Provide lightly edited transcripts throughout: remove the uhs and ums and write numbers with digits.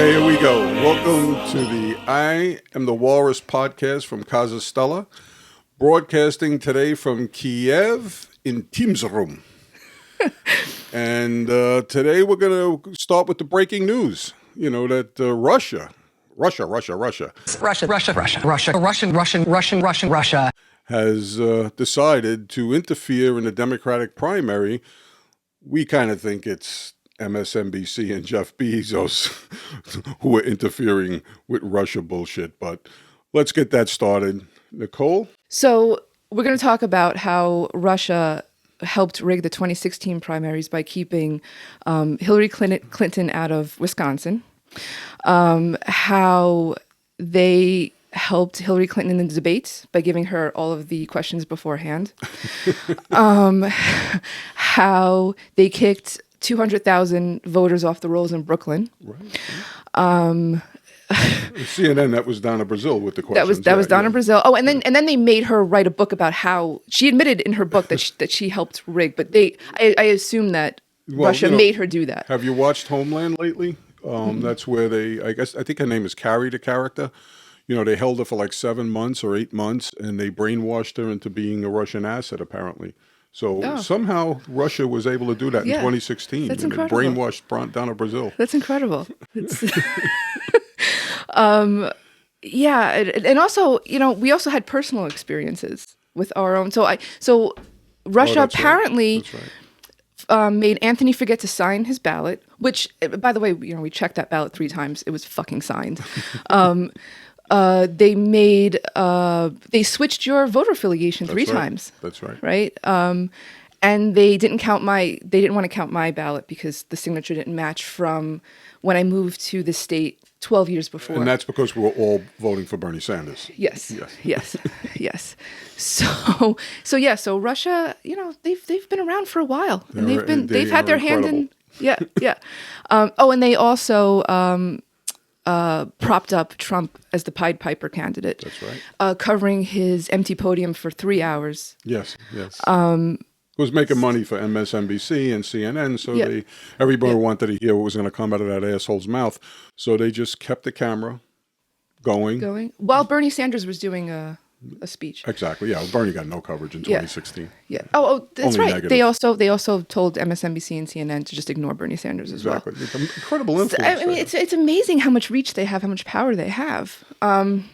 Okay, here we go. Welcome to the I Am the Walrus podcast from Casa Stella, broadcasting today from Kiev in Teams Room. And today we're going to start with the breaking news. You know, that Russia has decided to interfere in the Democratic primary. We kind of think it's MSNBC and Jeff Bezos who are interfering with Russia bullshit. But let's get that started. Nicole? So we're going to talk about how Russia helped rig the 2016 primaries by keeping Hillary Clinton out of Wisconsin, how they helped Hillary Clinton in the debates by giving her all of the questions beforehand, how they kicked 200,000 voters off the rolls in Brooklyn. Right. CNN, that was down in Brazil with the questions. That was down in Brazil. Oh, and then they made her write a book about how she admitted in her book that she helped rig, but I assume that Russia made her do that. Have you watched Homeland lately? That's where I think her name is Carrie, the character. You know, they held her for like 7 months or 8 months, and they brainwashed her into being a Russian asset, apparently. So somehow Russia was able to do that in 2016. That's and incredible. Brainwashed down to Brazil. That's incredible. And also, you know, we also had personal experiences with our own. So Russia apparently made Anthony forget to sign his ballot, which, by the way, you know, we checked that ballot 3 times. It was fucking signed. They switched your voter affiliation 3 times. That's right. Right. And they didn't want to count my ballot because the signature didn't match from when I moved to the state 12 years before. And that's because we were all voting for Bernie Sanders. Yes. So Russia, you know, they've been around for a while, and they've had their hand in. And they also propped up Trump as the Pied Piper candidate. That's right. Covering his empty podium for 3 hours. Yes. Was making money for MSNBC and CNN, so everybody wanted to hear what was going to come out of that asshole's mouth. So they just kept the camera going while Bernie Sanders was doing a speech. Exactly. Yeah, Bernie got no coverage in 2016. Yeah. Oh, that's Only right. negative. They also told MSNBC and CNN to just ignore Bernie Sanders as well. It's an incredible influence. I mean, it's amazing how much reach they have, how much power they have. And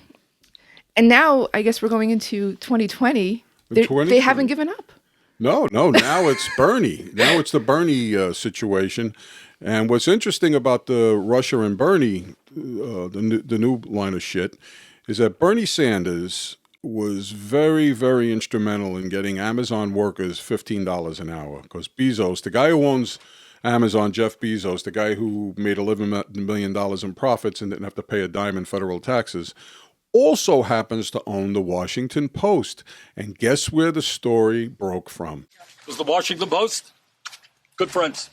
now I guess we're going into 2020. They haven't given up. No. Now it's Bernie. Now it's the Bernie situation. And what's interesting about the Russia and Bernie, the new line of shit, is that Bernie Sanders was very, very instrumental in getting Amazon workers $15 an hour. Because Bezos, the guy who owns Amazon, Jeff Bezos, the guy who made $11 million in profits and didn't have to pay a dime in federal taxes, also happens to own the Washington Post. And guess where the story broke from? It was the Washington Post. Good friends.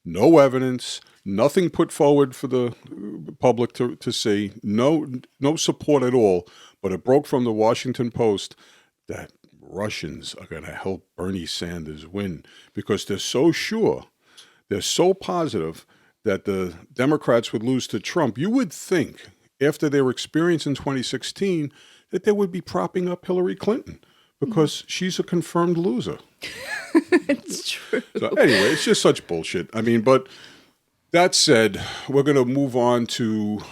No evidence, nothing put forward for the public to see, no support at all. But it broke from the Washington Post that Russians are going to help Bernie Sanders win because they're so sure, they're so positive that the Democrats would lose to Trump. You would think, after their experience in 2016, that they would be propping up Hillary Clinton because she's a confirmed loser. It's true. So anyway, it's just such bullshit. I mean, but that said, we're going to move on to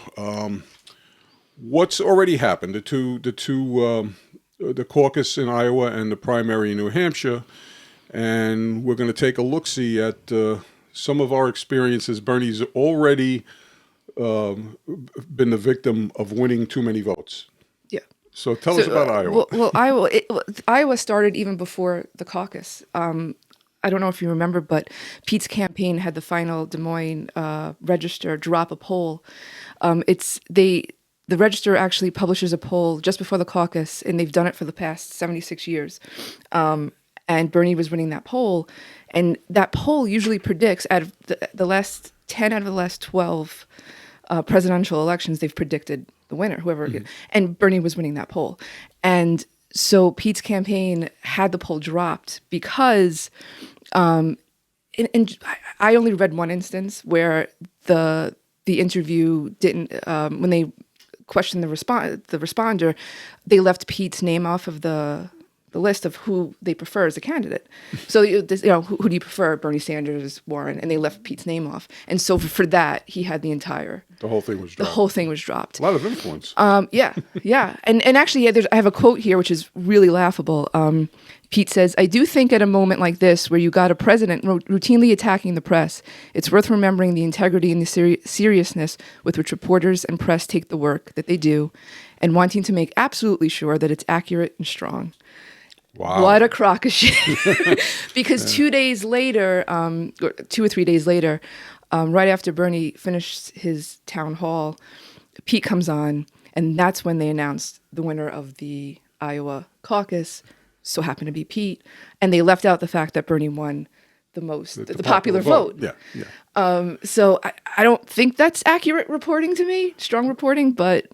what's already happened. The caucus in Iowa and the primary in New Hampshire, and we're going to take a look-see at some of our experiences. Bernie's already been the victim of winning too many votes. Yeah. So tell us about Iowa. Iowa started even before the caucus. I don't know if you remember, but Pete's campaign had the final Des Moines Register drop a poll. The Register actually publishes a poll just before the caucus, and they've done it for the past 76 years. And Bernie was winning that poll, and that poll usually predicts out of the last 10 out of the last 12 presidential elections, they've predicted the winner, whoever. Mm-hmm. And Bernie was winning that poll. And so Pete's campaign had the poll dropped because, and I only read one instance where the the interview didn't, when they questioned the responder, they left Pete's name off of the list of who they prefer as a candidate. So, who do you prefer, Bernie Sanders, Warren? And they left Pete's name off. And so for that, he had the whole thing was dropped. The whole thing was dropped. A lot of influence. Yeah. And actually, I have a quote here, which is really laughable. Pete says, "I do think at a moment like this, where you got a president routinely attacking the press, it's worth remembering the integrity and the seriousness with which reporters and press take the work that they do, and wanting to make absolutely sure that it's accurate and strong." Wow. What a crock of shit. Because 2 days later, or 2 or 3 days later, right after Bernie finished his town hall, Pete comes on, and that's when they announced the winner of the Iowa caucus, so happened to be Pete, and they left out the fact that Bernie won the most, the popular vote. Yeah. So I don't think that's accurate reporting to me, strong reporting, but...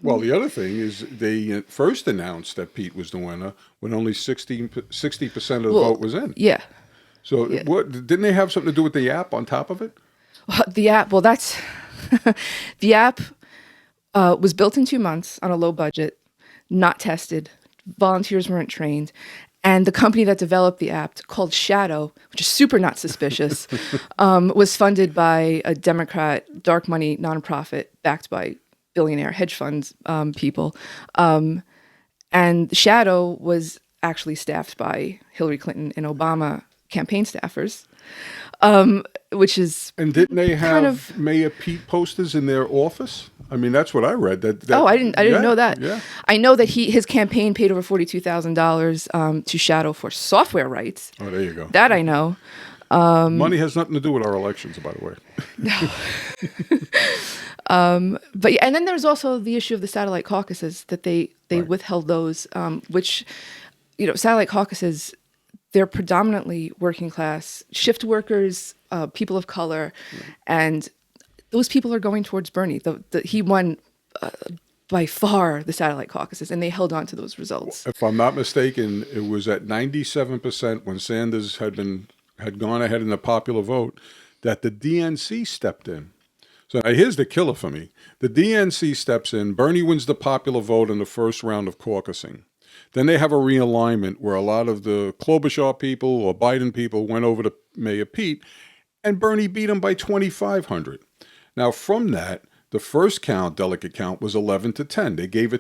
Well, the other thing is they first announced that Pete was the winner when only 60% of the vote was in. Yeah. So what didn't they have something to do with the app on top of it? Well, the app, that's... the app was built in 2 months on a low budget, not tested. Volunteers weren't trained. And the company that developed the app, called Shadow, which is super not suspicious, was funded by a Democrat dark money nonprofit backed by billionaire hedge funds people. And Shadow was actually staffed by Hillary Clinton and Obama campaign staffers, which is... And didn't they have Mayor Pete posters in their office? I mean, that's what I read. I didn't know that. Yeah. I know that his campaign paid over $42,000 to Shadow for software rights. Oh, there you go. That I know. Money has nothing to do with our elections, by the way. But and then there's also the issue of the satellite caucuses that they withheld those, which, satellite caucuses, they're predominantly working class, shift workers, people of color, and those people are going towards Bernie. He won by far the satellite caucuses, and they held on to those results. If I'm not mistaken, it was at 97% when Sanders had gone ahead in the popular vote that the DNC stepped in. So now here's the killer for me. The DNC steps in. Bernie wins the popular vote in the first round of caucusing. Then they have a realignment where a lot of the Klobuchar people or Biden people went over to Mayor Pete, and Bernie beat him by 2,500. Now, from that, the first delegate count was 11-10. They gave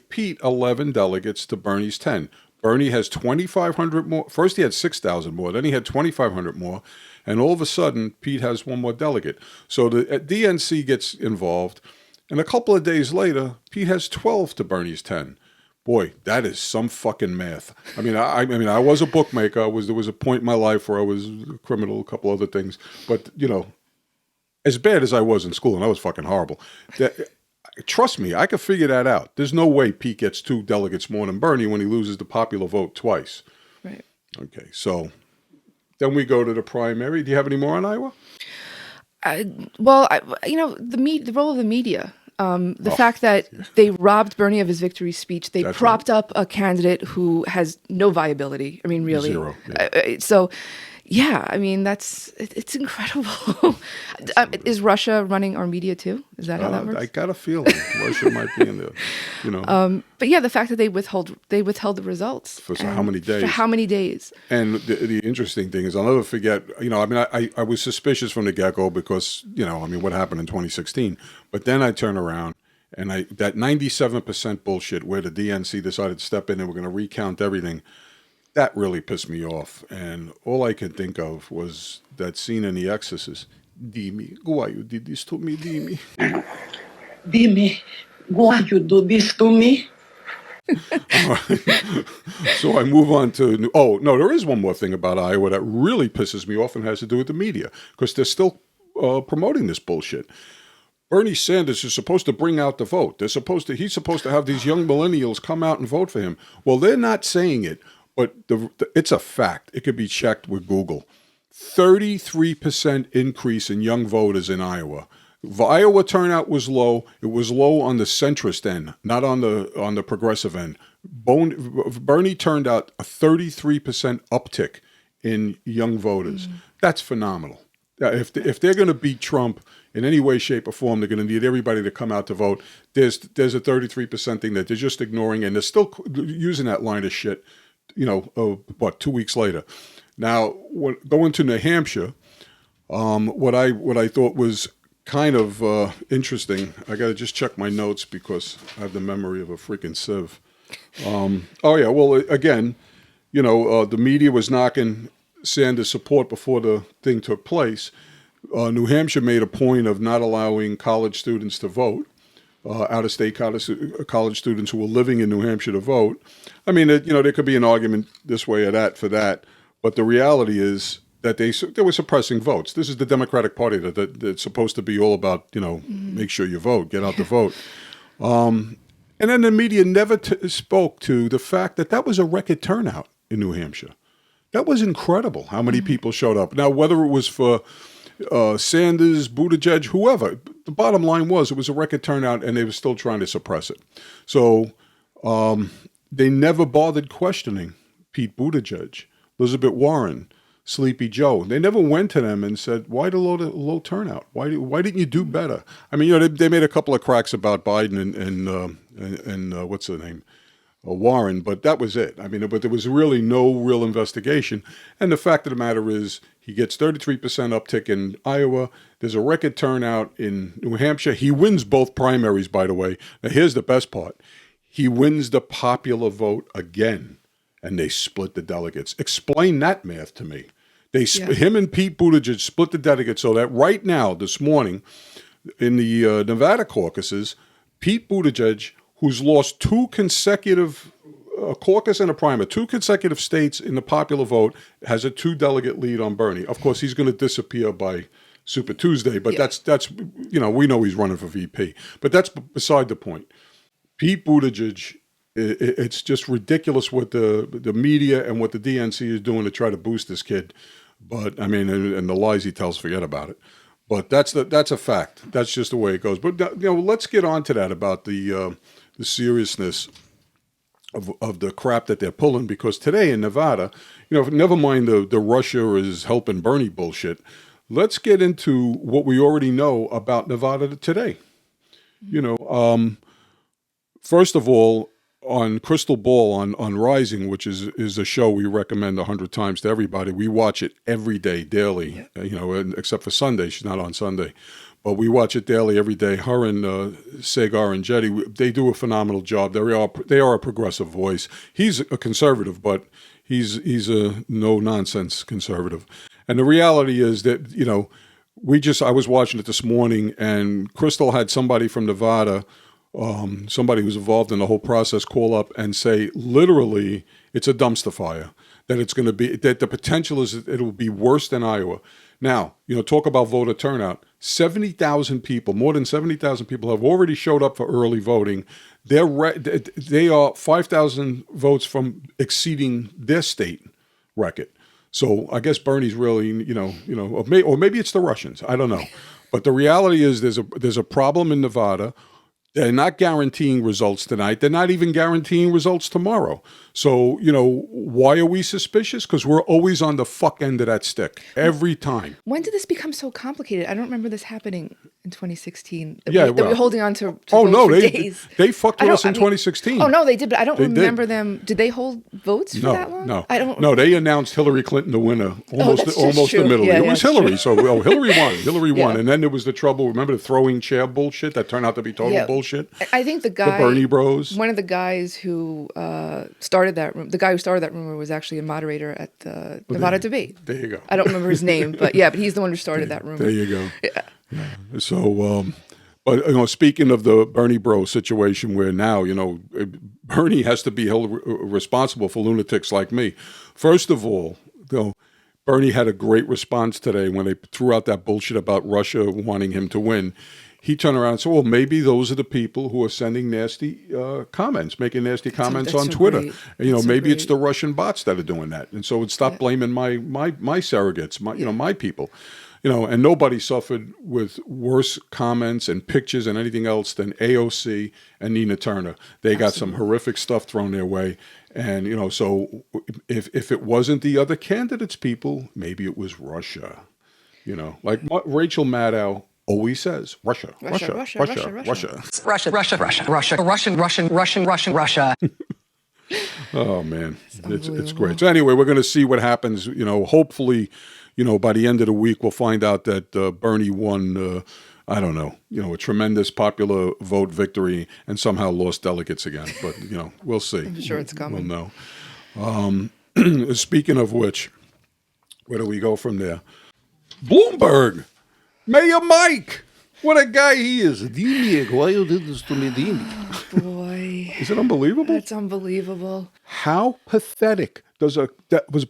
Pete 11 delegates to Bernie's 10. Bernie has 2,500 more. First, he had 6,000 more. Then he had 2,500 more. And all of a sudden, Pete has one more delegate. So the DNC gets involved. And a couple of days later, Pete has 12 to Bernie's 10. Boy, that is some fucking math. I mean, I was a bookmaker. There was a point in my life where I was a criminal, a couple other things. But, as bad as I was in school, and I was fucking horrible, trust me, I could figure that out. There's no way Pete gets 2 delegates more than Bernie when he loses the popular vote twice. Right. Okay, so then we go to the primary. Do you have any more on Iowa? The role of the media. The fact that they robbed Bernie of his victory speech. They propped up a candidate who has no viability. I mean, really. Zero. Yeah. It's incredible. Is Russia running our media too? Is that how that works? I got a feeling Russia might be in there. But yeah, the fact that they withheld the results for how many days? For how many days? And the interesting thing is, I'll never forget. I was suspicious from the get-go because what happened in 2016. But then I turn around and that 97% bullshit where the DNC decided to step in and we're going to recount everything. That really pissed me off, and all I could think of was that scene in The Exorcist. Dimmi, why you did this to me, Dimmi? Dimmi, why you do this to me? So I move on to... there is one more thing about Iowa that really pisses me off and has to do with the media, because they're still promoting this bullshit. Bernie Sanders is supposed to bring out the vote. He's supposed to have these young millennials come out and vote for him. Well, they're not saying it. But it's a fact. It could be checked with Google. 33% increase in young voters in Iowa. Iowa turnout was low. It was low on the centrist end, not on the progressive end. Bernie turned out a 33% uptick in young voters. That's phenomenal. If they're going to beat Trump in any way, shape, or form. They're going to need everybody to come out to vote. There's a 33% thing that they're just ignoring, and they're still using that line of shit, 2 weeks later. Now, going to New Hampshire, what I thought was kind of interesting, I got to just check my notes because I have the memory of a freaking sieve. Again, the media was knocking Sanders' support before the thing took place. New Hampshire made a point of not allowing college students to vote, out-of-state college students who were living in New Hampshire to vote. I mean, there could be an argument this way or that for that, but the reality is that they were suppressing votes. This is the Democratic Party that's supposed to be all about, make sure you vote, get out the vote. And then the media never spoke to the fact that was a record turnout in New Hampshire. That was incredible how many people showed up. Now, whether it was for Sanders, Buttigieg, whoever, the bottom line was it was a record turnout and they were still trying to suppress it. So they never bothered questioning Pete Buttigieg, Elizabeth Warren, Sleepy Joe. They never went to them and said, why the low turnout? Why didn't you do better? I mean, they made a couple of cracks about Biden and what's the name? Warren, but that was it. I mean, but there was really no real investigation. And the fact of the matter is he gets 33% uptick in Iowa. There's a record turnout in New Hampshire. He wins both primaries, by the way. Now, here's the best part. He wins the popular vote again, and they split the delegates. Explain that math to me. Him and Pete Buttigieg split the delegates so that right now, this morning, in the Nevada caucuses, Pete Buttigieg, who's lost two consecutive caucus and a primary, two consecutive states in the popular vote, has a 2-delegate lead on Bernie. Of course, he's going to disappear by Super Tuesday, but that's we know he's running for VP. But that's beside the point. Pete Buttigieg, it's just ridiculous what the media and what the DNC is doing to try to boost this kid. But I mean, and the lies he tells, forget about it. But that's a fact. That's just the way it goes. But let's get on to that about the seriousness of the crap that they're pulling, because today in Nevada, never mind the Russia is helping Bernie bullshit. Let's get into what we already know about Nevada today. First of all, on Krystal Ball on Rising, which is a show we recommend 100 times to everybody. We watch it every day, daily, except for Sunday. She's not on Sunday. But we watch it daily, every day. Her and Saagar and Enjeti, they do a phenomenal job. They are a progressive voice. He's a conservative, but he's a no-nonsense conservative. And the reality is that, I was watching it this morning, and Krystal had somebody from Nevada, somebody who's involved in the whole process, call up and say, literally, it's a dumpster fire. That it's going to be, that the potential is that it will be worse than Iowa. Now, talk about voter turnout. 70,000 people, more than 70,000 people have already showed up for early voting. They are 5,000 votes from exceeding their state record. So I guess Bernie's really, or maybe it's the Russians. I don't know. But the reality is there's a problem in Nevada. They're not guaranteeing results tonight. They're not even guaranteeing results tomorrow. So, why are we suspicious? Because we're always on the fuck end of that stick every time. When did this become so complicated? I don't remember this happening in 2016. Yeah, they were holding on to oh no, for days. They fucked with us in 2016. Oh no, they did, but I don't remember them. Did they hold votes for that long? No, I don't. No, they announced Hillary Clinton the winner almost the middle. Yeah, it was Hillary. True. So Hillary won. Hillary won, and then there was the trouble. Remember the throwing chair bullshit that turned out to be total bullshit. I think the Bernie Bros. One of the guys who started that room, the guy who started that rumor was actually a moderator at the Nevada debate. There you go. I don't remember his name, but he's the one who started that rumor. There you go. Yeah. So, but speaking of the Bernie Bro situation, where now Bernie has to be held responsible for lunatics like me. First of all, Bernie had a great response today when they threw out that bullshit about Russia wanting him to win. He turned around and said, well, maybe those are the people who are sending nasty comments, making nasty comments on Twitter. Maybe it's the Russian bots that are doing that. And so stop blaming my surrogates, my people. And nobody suffered with worse comments and pictures and anything else than AOC and Nina Turner. They got some horrific stuff thrown their way. And, so if it wasn't the other candidates' people, maybe it was Russia. Like Rachel Maddow always says Russia. Oh man, it's great. So anyway, we're going to see what happens. Hopefully, by the end of the week, we'll find out that Bernie won. I don't know, a tremendous popular vote victory and somehow lost delegates again. But we'll see. I'm sure it's coming. We'll know. Speaking of which, where do we go from there? Bloomberg, Mayor Mike. What a guy he is. Dini, why you did this to me, Dini? Boy. Is it unbelievable? That's unbelievable. How pathetic does a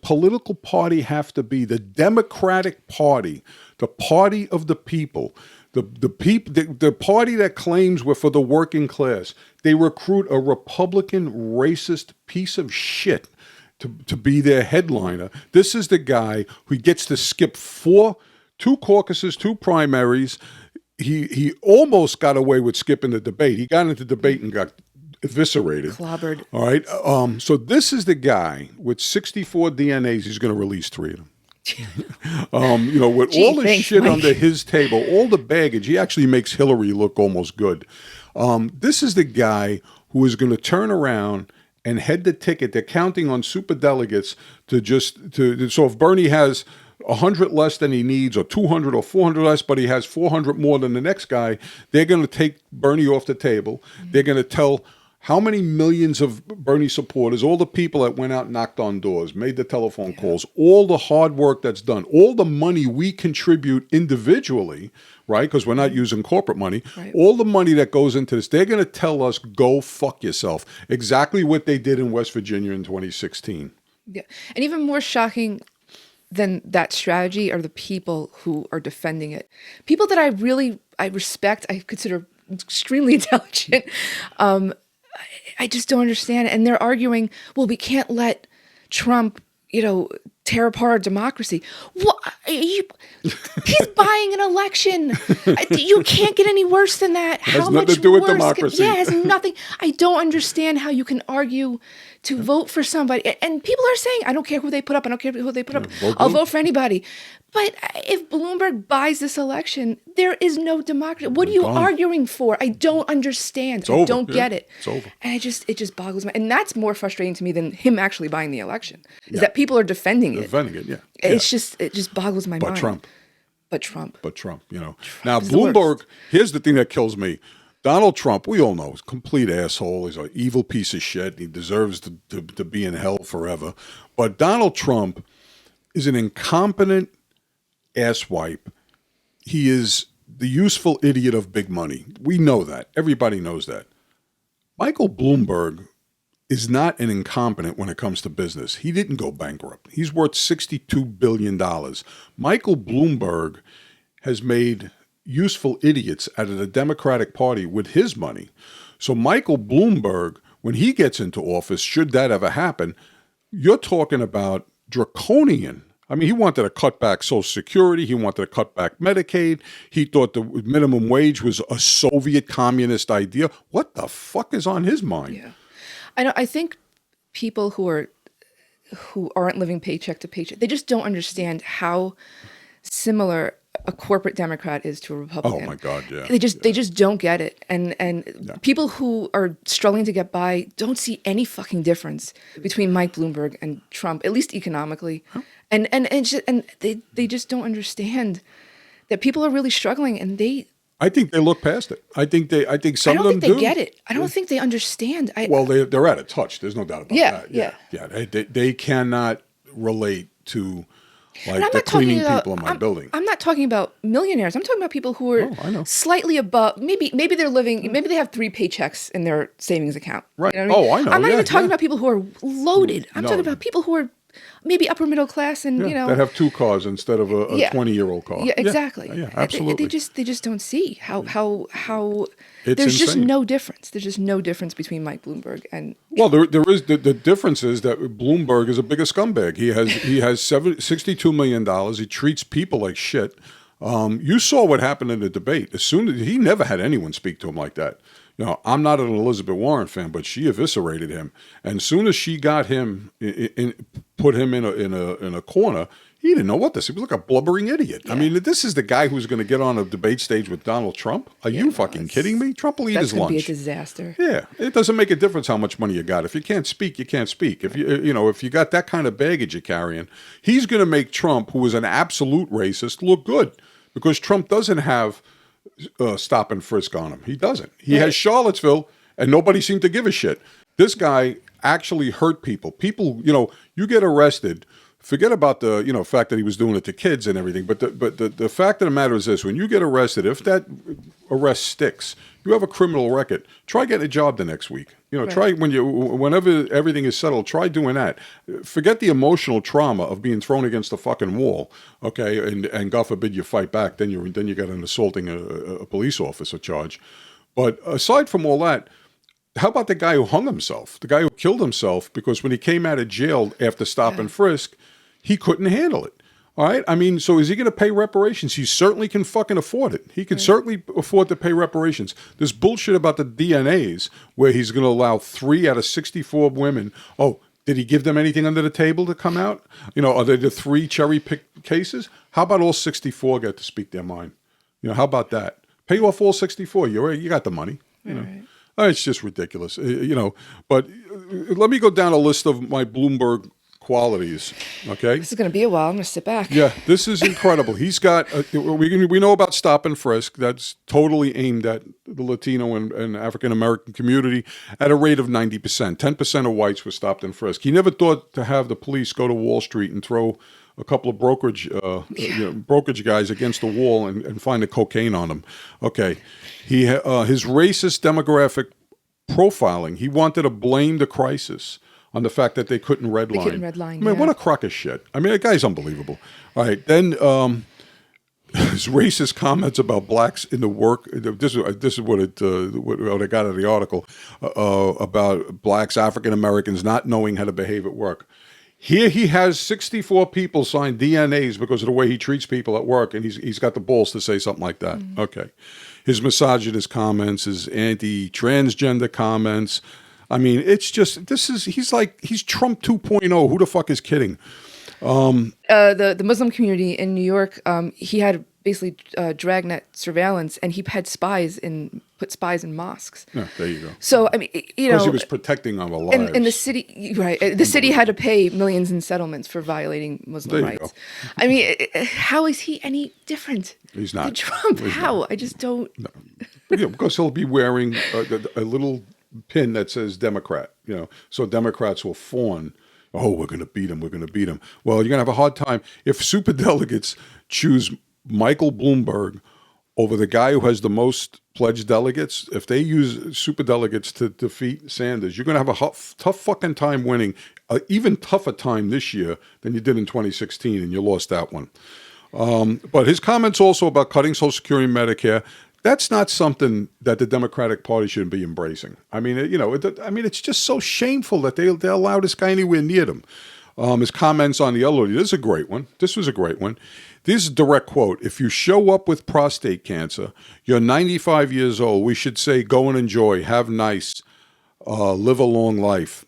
political party have to be? The Democratic Party, the party of the people, the party that claims we're for the working class. They recruit a Republican racist piece of shit to be their headliner. This is the guy who gets to skip two caucuses, 2 primaries. He almost got away with skipping the debate. He got into debate and got eviscerated. Clobbered. All right. So this is the guy with 64 DNAs. He's going to release 3 of them. With all the shit Mike. Under his table, all the baggage, he actually makes Hillary look almost good. This is the guy who is going to turn around and head the ticket. They're counting on superdelegates so if Bernie has 100 less than he needs, or 200 or 400 less, but he has 400 more than the next guy, they're going to take Bernie off the table. They're going to tell how many millions of Bernie supporters, all the people that went out and knocked on doors, made the telephone calls, all the hard work that's done, all the money we contribute individually, right? Because we're not using corporate money. Right. All the money that goes into this, they're going to tell us, go fuck yourself. Exactly what they did in West Virginia in 2016. Yeah. And even more shocking than that strategy are the people who are defending it. People that I respect, I consider extremely intelligent. I just don't understand. And they're arguing, well, we can't let Trump, tear apart our democracy. What? He's buying an election. You can't get any worse than that. It has nothing to do with democracy. It has nothing. I don't understand how you can argue to vote for somebody. And people are saying, I don't care who they put up. I don't care who they put up. I'll vote for anybody. But if Bloomberg buys this election, there is no democracy. What are you arguing for? I don't understand. I don't get it. It's over. And it just boggles my. And that's more frustrating to me than him actually buying the election. Is that people are defending it. Defending it, yeah. It just boggles my mind. But Trump. Now, Bloomberg, here's the thing that kills me. Donald Trump, we all know, is a complete asshole. He's an evil piece of shit. He deserves to be in hell forever. But Donald Trump is an incompetent asswipe. He is the useful idiot of big money. We know that. Everybody knows that. Michael Bloomberg is not an incompetent when it comes to business. He didn't go bankrupt. He's worth $62 billion. Michael Bloomberg has made useful idiots out of the Democratic Party with his money. So Michael Bloomberg, when he gets into office, should that ever happen, you're talking about draconian. I mean, he wanted to cut back Social Security. He wanted to cut back Medicaid. He thought the minimum wage was a Soviet communist idea. What the fuck is on his mind? Yeah. I think people who aren't living paycheck to paycheck, they just don't understand how similar a corporate Democrat is to a Republican. Oh my God, yeah. They just don't get it. And people who are struggling to get by don't see any fucking difference between Mike Bloomberg and Trump, at least economically. Huh? And they just don't understand that people are really struggling, and I think they look past it. I think some of them do. I don't think they get it. I don't think they understand. They're out of touch. There's no doubt about that. Yeah. They cannot relate to the cleaning people in my building. I'm not talking about millionaires. I'm talking about people who are slightly above. Maybe they're living. Maybe they have 3 paychecks in their savings account. Right. You know what I mean? I know. I'm not even talking about people who are loaded. I'm talking about people who are maybe upper middle class and that have 2 cars instead of a 20-year-old car. Yeah, exactly. Yeah, absolutely. They just don't see how it's there's insane. Just no difference. There's just no difference between Mike Bloomberg and. Well, there is the difference is that Bloomberg is a bigger scumbag. He has $62 million. He treats people like shit. You saw what happened in the debate. He never had anyone speak to him like that. I'm not an Elizabeth Warren fan, but she eviscerated him. And as soon as she got him put him in a corner. He didn't know what this. He was like a blubbering idiot. I mean, this is the guy who's going to get on a debate stage with Donald Trump. Are you fucking kidding me? Trump will eat his lunch. That's going to be a disaster. Yeah, it doesn't make a difference how much money you got. If you can't speak, you can't speak. If if you got that kind of baggage you're carrying, he's going to make Trump, who is an absolute racist, look good, because Trump doesn't have stop and frisk on him. He doesn't. He has Charlottesville, and nobody seemed to give a shit. This guy actually hurt people. People, you get arrested. Forget about the fact that he was doing it to kids and everything, but the fact of the matter is this: when you get arrested, if that arrest sticks, you have a criminal record. Try getting a job the next week. Try whenever everything is settled. Try doing that. Forget the emotional trauma of being thrown against the fucking wall. Okay, and God forbid you fight back, then you got an assaulting a police officer charge. But aside from all that, how about the guy who hung himself? The guy who killed himself because when he came out of jail after stop and frisk, he couldn't handle it. All right? I mean, so is he going to pay reparations? He certainly can fucking afford it. He can certainly afford to pay reparations. This bullshit about the DNAs where he's going to allow 3 out of 64 women. Oh, did he give them anything under the table to come out? Are they the 3 cherry-picked cases? How about all 64 get to speak their mind? How about that? Pay off all 64. You got the money. Right. It's just ridiculous, But let me go down a list of my Bloomberg qualities, okay? This is going to be a while. I'm going to sit back. Yeah, this is incredible. He's got, we know about stop and frisk. That's totally aimed at the Latino and African-American community at a rate of 90%. 10% of whites were stopped and frisked. He never thought to have the police go to Wall Street and throw a couple of brokerage guys against the wall and find the cocaine on them. Okay. His racist demographic profiling, he wanted to blame the crisis on the fact that they couldn't redline. What a crock of shit. I mean, that guy's unbelievable. All right, then his racist comments about blacks in the work. This is what I got out of the article about blacks, African Americans not knowing how to behave at work. Here he has 64 people sign DNAs because of the way he treats people at work, and he's got the balls to say something like that. Mm-hmm. Okay. His misogynist comments, his anti-transgender comments. I mean, it's just, he's Trump 2.0. Who the fuck is kidding? The Muslim community in New York, he had basically dragnet surveillance, and he had put spies in mosques. Yeah, there you go. So, I mean, because he was protecting our lives. And the city, right, the city had to pay millions in settlements for violating Muslim rights. Go. I mean, how is he any different? He's not. Than Trump. How? Not. I just don't. No. Because he'll be wearing a little pin that says Democrat, so Democrats will fawn. Oh, we're going to beat him. We're going to beat him. Well, you're going to have a hard time. If superdelegates choose Michael Bloomberg over the guy who has the most pledged delegates, if they use superdelegates to defeat Sanders, you're going to have a tough fucking time winning, even tougher time this year than you did in 2016, and you lost that one. But his comments also about cutting Social Security and Medicare, that's not something that the Democratic Party should be embracing. I mean, it's just so shameful that they allow this guy anywhere near them. His comments on the elderly, this is a great one. This was a great one. This is a direct quote. If you show up with prostate cancer, you're 95 years old, we should say, go and enjoy, have nice, live a long life.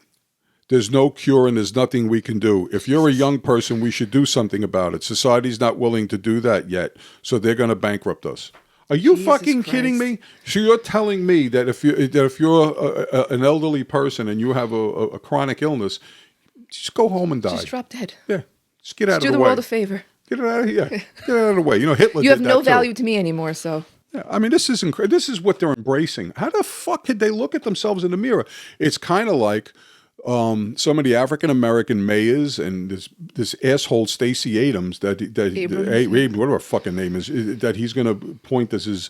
There's no cure and there's nothing we can do. If you're a young person, we should do something about it. Society's not willing to do that yet, so they're going to bankrupt us. Are you fucking kidding me? So you're telling me that if you're an elderly person and you have a chronic illness, just go home and die. Just drop dead. Yeah, just get out of the way. Do the world a favor. Get it out of here. Get out of the way. Hitler. You have no value to me anymore, so. Yeah, I mean, this is incredible. This is what they're embracing. How the fuck could they look at themselves in the mirror? It's kind of like some of the African American mayors and this asshole Stacey Abrams whatever her fucking name is, that he's going to appoint as his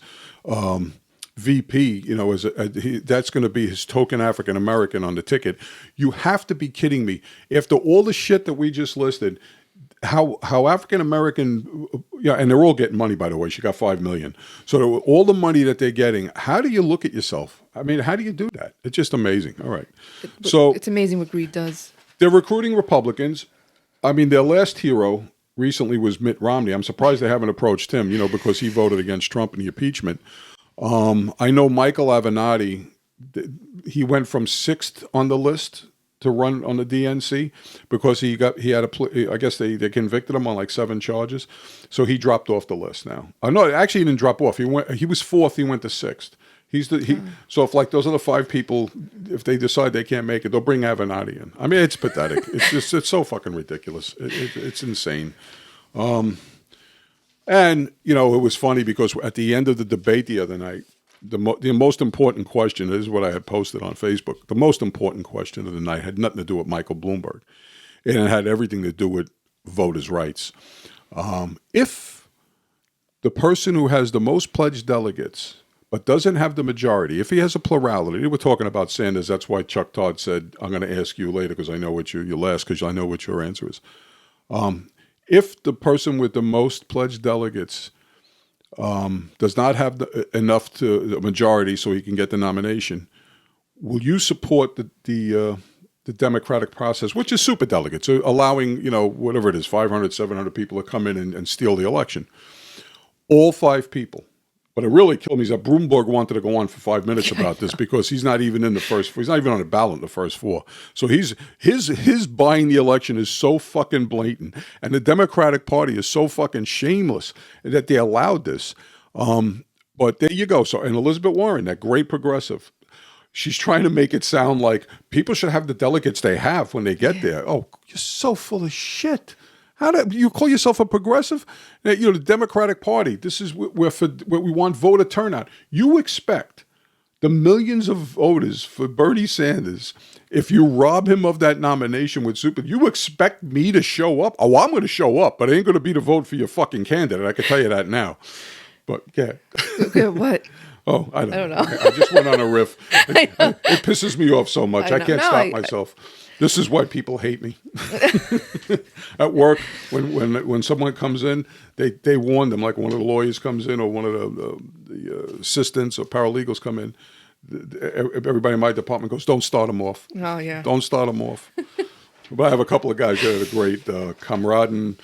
VP. That's going to be his token African American on the ticket. You have to be kidding me! After all the shit that we just listed. How African American, and they're all getting money, by the way. She got $5 million. So all the money that they're getting, how do you look at yourself? I mean, how do you do that? It's just amazing. All right. So it's amazing what greed does. They're recruiting Republicans. I mean, their last hero recently was Mitt Romney. I'm surprised they haven't approached him, because he voted against Trump in the impeachment. I know Michael Avenatti, he went from 6th on the list to run on the DNC because he had I guess they convicted him on like 7 charges, so he dropped off the list now. No, actually he didn't drop off. He was 4th. He went to 6th. So if like those other 5 people, if they decide they can't make it, they'll bring Avenatti in. I mean, it's pathetic. It's so fucking ridiculous. It's insane. And you know, it was funny because at the end of the debate the other night, the most important question, this is what I had posted on Facebook, the most important question of the night had nothing to do with Michael Bloomberg. And it had everything to do with voters' rights. If the person who has the most pledged delegates but doesn't have the majority, if he has a plurality, we're talking about Sanders, that's why Chuck Todd said, I'm going to ask you later because I know what you'll ask because I know what your answer is. If the person with the most pledged delegates does not have enough to the majority so he can get the nomination, will you support the democratic process, which is super delegates, allowing, you know, whatever it is, 500, 700 people to come in and steal the election? All 5 people. But it really killed me is that Bloomberg wanted to go on for 5 minutes about this because he's not even in the first 4. He's not even on the ballot in the first 4. So his buying the election is so fucking blatant, and the Democratic Party is so fucking shameless that they allowed this. But there you go. So, and Elizabeth Warren, that great progressive, she's trying to make it sound like people should have the delegates they have when they get there. Oh, you're so full of shit. How do you call yourself a progressive? You know, the Democratic Party, this is where we want voter turnout. You expect the millions of voters for Bernie Sanders, if you rob him of that nomination with you expect me to show up? Oh, I'm going to show up, but I ain't going to be the vote for your fucking candidate. I can tell you that now. But, yeah. What? Oh, I don't know. know. I just went on a riff. It pisses me off so much. I can't stop myself. This is why people hate me. At work, when someone comes in, they warn them, like one of the lawyers comes in or one of the assistants or paralegals come in. Everybody in my department goes, don't start them off. Oh, yeah. Don't start them off. But I have a couple of guys that are great, Comrade and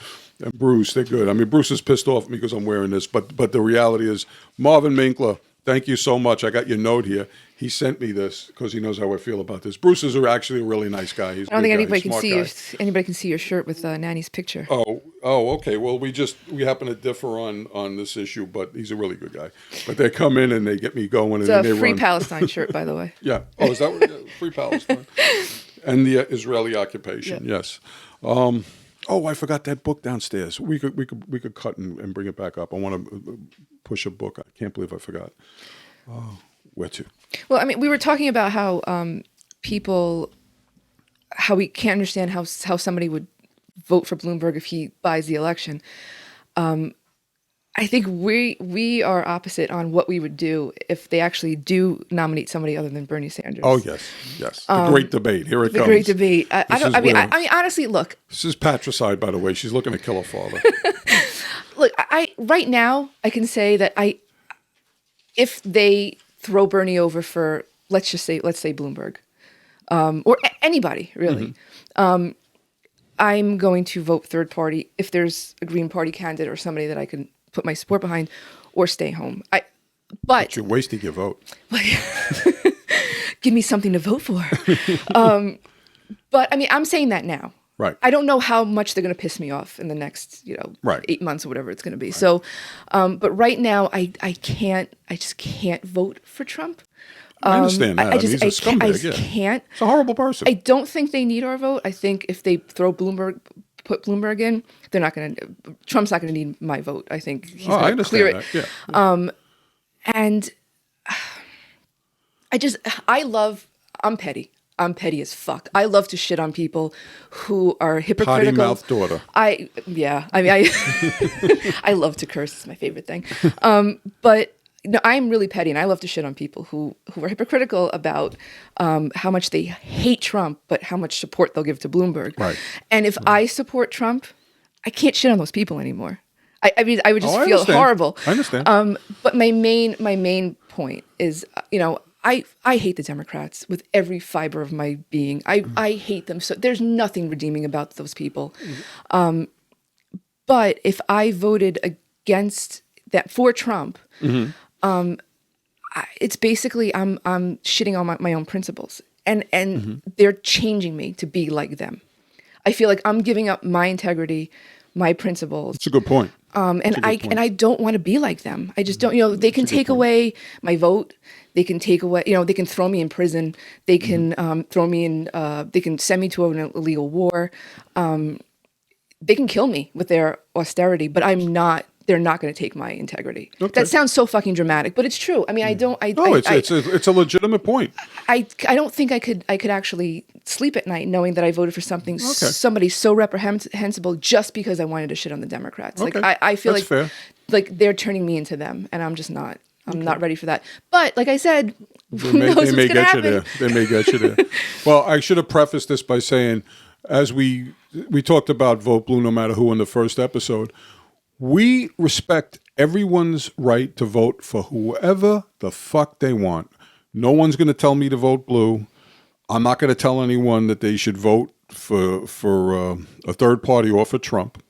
Bruce. They're good. I mean, Bruce is pissed off at me because I'm wearing this, but the reality is, Marvin Minkler, thank you so much. I got your note here. He sent me this because he knows how I feel about this. Bruce is actually a really nice guy. He's I don't think anybody can see your shirt with Nanny's picture. Oh, okay. Well, we happen to differ on this issue, but he's a really good guy. But they come in and they get me going. It's and a Free Palestine shirt, by the way. Yeah. Oh, is that what, Free Palestine? And the Israeli occupation. Yeah. Yes. Oh, I forgot that book downstairs. We could cut and bring it back up. I want to push a book. I can't believe I forgot. Oh, where to? Well, I mean, we were talking about how how we can't understand how somebody would vote for Bloomberg if he buys the election. I think we are opposite on what we would do if they actually do nominate somebody other than Bernie Sanders. Oh yes. The great debate. Here it comes. The great debate. I mean, honestly, look. This is patricide, by the way. She's looking to kill her father. Look, right now I can say that if they throw Bernie over for let's say Bloomberg, or anybody really, I'm going to vote third party if there's a Green Party candidate or somebody that I can put my support behind, or stay home. But you're wasting your vote. Give me something to vote for. But I mean, I'm saying that now. Right. I don't know how much they're going to piss me off in the next, 8 months or whatever it's going to be. Right. So, but right now, I just can't vote for Trump. I understand that. He's a scumbag. I just can't. He's a horrible person. I don't think they need our vote. I think if they put Bloomberg in, they're not going to. Trump's not going to need my vote. I think he's going to clear it. Yeah. And I'm petty. I'm petty as fuck. I love to shit on people who are hypocritical. Potty mouth daughter. I love to curse. It's my favorite thing. But no, I'm really petty, and I love to shit on people who are hypocritical about how much they hate Trump, but how much support they'll give to Bloomberg. Right. And if I support Trump, I can't shit on those people anymore. I mean, I would just feel horrible. I understand. But my main point is, I hate the Democrats with every fiber of my being. I hate them. So there's nothing redeeming about those people. But if I voted against that for Trump, it's basically I'm shitting on my own principles. and they're changing me to be like them. I feel like I'm giving up my integrity, my principles. It's a good point. And I don't want to be like them. I just don't. They can take away my vote. They can take away. They can throw me in prison. They can throw me in. They can send me to an illegal war. They can kill me with their austerity. But I'm not. They're not going to take my integrity. Okay. That sounds so fucking dramatic, but it's true. I mean, I don't. It's a legitimate point. I don't think I could actually sleep at night knowing that I voted for somebody so reprehensible just because I wanted to shit on the Democrats. Okay. Like I feel That's like fair. like they're turning me into them, and I'm just not. I'm not ready for that. But like I said, They may get you there. They may get you there. Well, I should have prefaced this by saying, as we talked about vote blue no matter who in the first episode, we respect everyone's right to vote for whoever the fuck they want. No one's going to tell me to vote blue. I'm not going to tell anyone that they should vote for a third party or for Trump.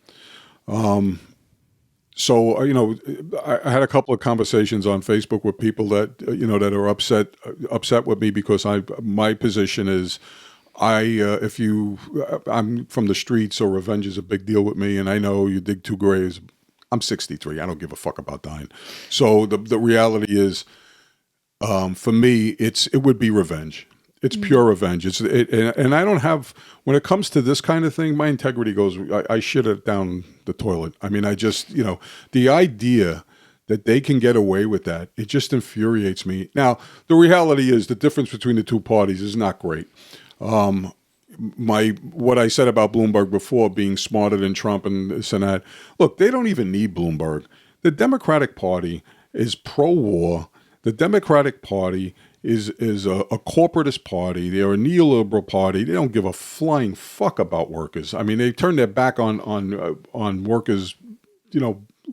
So, I had a couple of conversations on Facebook with people that, that are upset with me because my position is I'm from the streets, so revenge is a big deal with me. And I know you dig two graves. I'm 63. I don't give a fuck about dying. So the reality is, for me, it would be revenge. It's pure revenge. And I don't have, when it comes to this kind of thing, my integrity goes, I shit it down the toilet. I mean, I just, the idea that they can get away with that, it just infuriates me. Now, the reality is the difference between the two parties is not great. What I said about Bloomberg before being smarter than Trump and this and that, look, they don't even need Bloomberg. The Democratic Party is pro-war. The Democratic Party is a corporatist party. They're a neoliberal party. They don't give a flying fuck about workers. I mean, they turned their back on workers,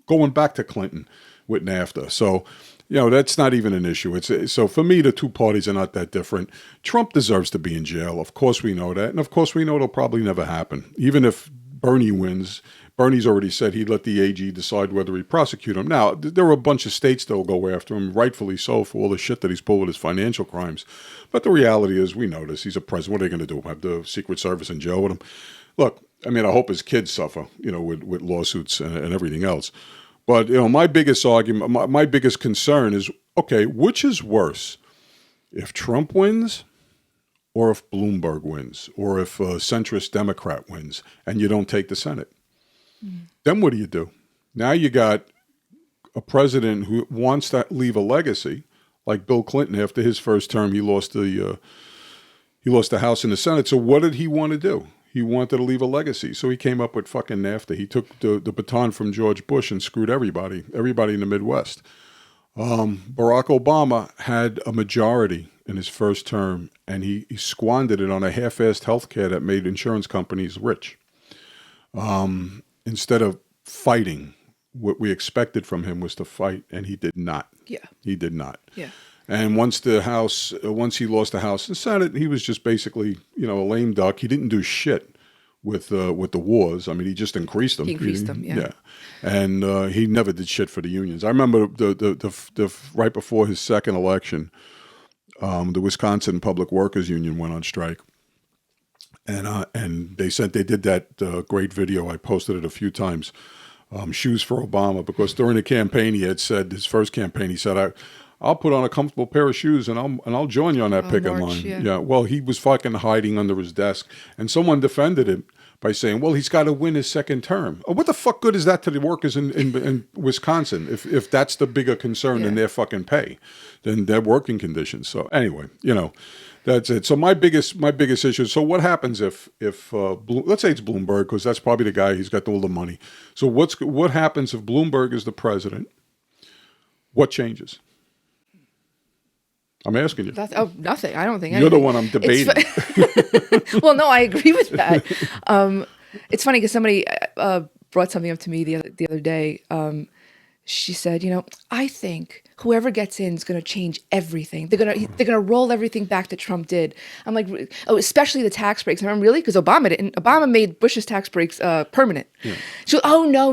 going back to Clinton with NAFTA. So, that's not even an issue. So for me, the two parties are not that different. Trump deserves to be in jail. Of course we know that. And of course we know it'll probably never happen. Even if Bernie wins, Bernie's already said he'd let the AG decide whether he'd prosecute him. Now, there are a bunch of states that will go after him, rightfully so, for all the shit that he's pulled with his financial crimes. But the reality is, we know this. He's a president. What are they going to do? Have the Secret Service in jail with him? Look, I mean, I hope his kids suffer, with lawsuits and everything else. But, my biggest argument, my biggest concern is, okay, which is worse? If Trump wins or if Bloomberg wins or if a centrist Democrat wins and you don't take the Senate? Then what do? Now you got a president who wants to leave a legacy, like Bill Clinton. After his first term, he lost the House and the Senate. So what did he want to do? He wanted to leave a legacy. So he came up with fucking NAFTA. He took the baton from George Bush and screwed everybody in the Midwest. Barack Obama had a majority in his first term, and he squandered it on a half-assed healthcare that made insurance companies rich. Instead of fighting, what we expected from him was to fight, and he did not. Yeah. He did not. Yeah. And once he lost the House and Senate, he was just basically, a lame duck. He didn't do shit with the wars. I mean, he just increased them. He increased them, yeah. And he never did shit for the unions. I remember the right before his second election, the Wisconsin Public Workers Union went on strike. And they said they did that great video. I posted it a few times. Shoes for Obama, because during the campaign he had said, his first campaign, he said, I'll put on a comfortable pair of shoes and I'll join you on that picking line. Yeah. Well, he was fucking hiding under his desk, and someone defended him by saying, well, he's got to win his second term. What the fuck good is that to the workers in Wisconsin if that's the bigger concern than their fucking pay, than their working conditions? So anyway, that's it. So my biggest issue. So what happens if let's say it's Bloomberg, because that's probably the guy, he's got all the money. So what happens if Bloomberg is the president? What changes? I'm asking you. Nothing. I don't think you're the one I'm debating. Well, no, I agree with that. It's funny because somebody brought something up to me the other day. She said, I think whoever gets in is going to change everything. They're going to roll everything back that Trump did. I'm like, oh, especially the tax breaks. And I'm really, because Obama didn't. Obama made Bush's tax breaks permanent. Yeah. So, oh no,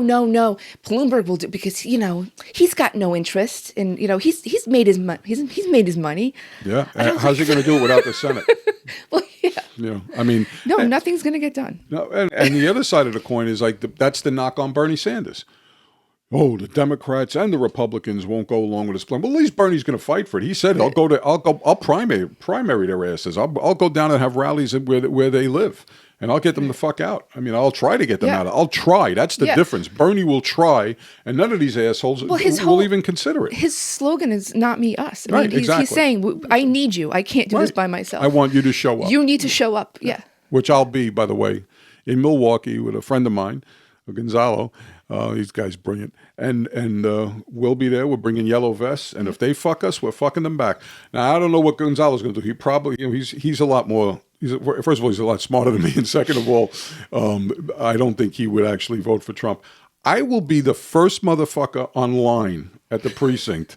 Bloomberg will do, because he's got no interest in, he's made his money. He's made his money. Yeah. How's he going to do it without the Senate? Well, yeah. I mean, nothing's going to get done. No, and the other side of the coin is like that's the knock on Bernie Sanders. Oh, the Democrats and the Republicans won't go along with this plan. Well, at least Bernie's going to fight for it. He said, I'll primary their asses. I'll go down and have rallies where they live, and I'll get them the fuck out. I mean, I'll try to get them out. I'll try. That's the difference. Bernie will try, and none of these assholes will even consider it. His slogan is "Not me, us." I mean, exactly. He's saying, "I need you. I can't do this by myself. I want you to show up. You need to show up." Yeah. Which I'll be, by the way, in Milwaukee with a friend of mine, Gonzalo. These guys brilliant, and we'll be there. We're bringing yellow vests, and if they fuck us, we're fucking them back. Now I don't know what Gonzalo's going to do. He probably, he's a lot more. First of all, he's a lot smarter than me, and second of all, I don't think he would actually vote for Trump. I will be the first motherfucker online at the precinct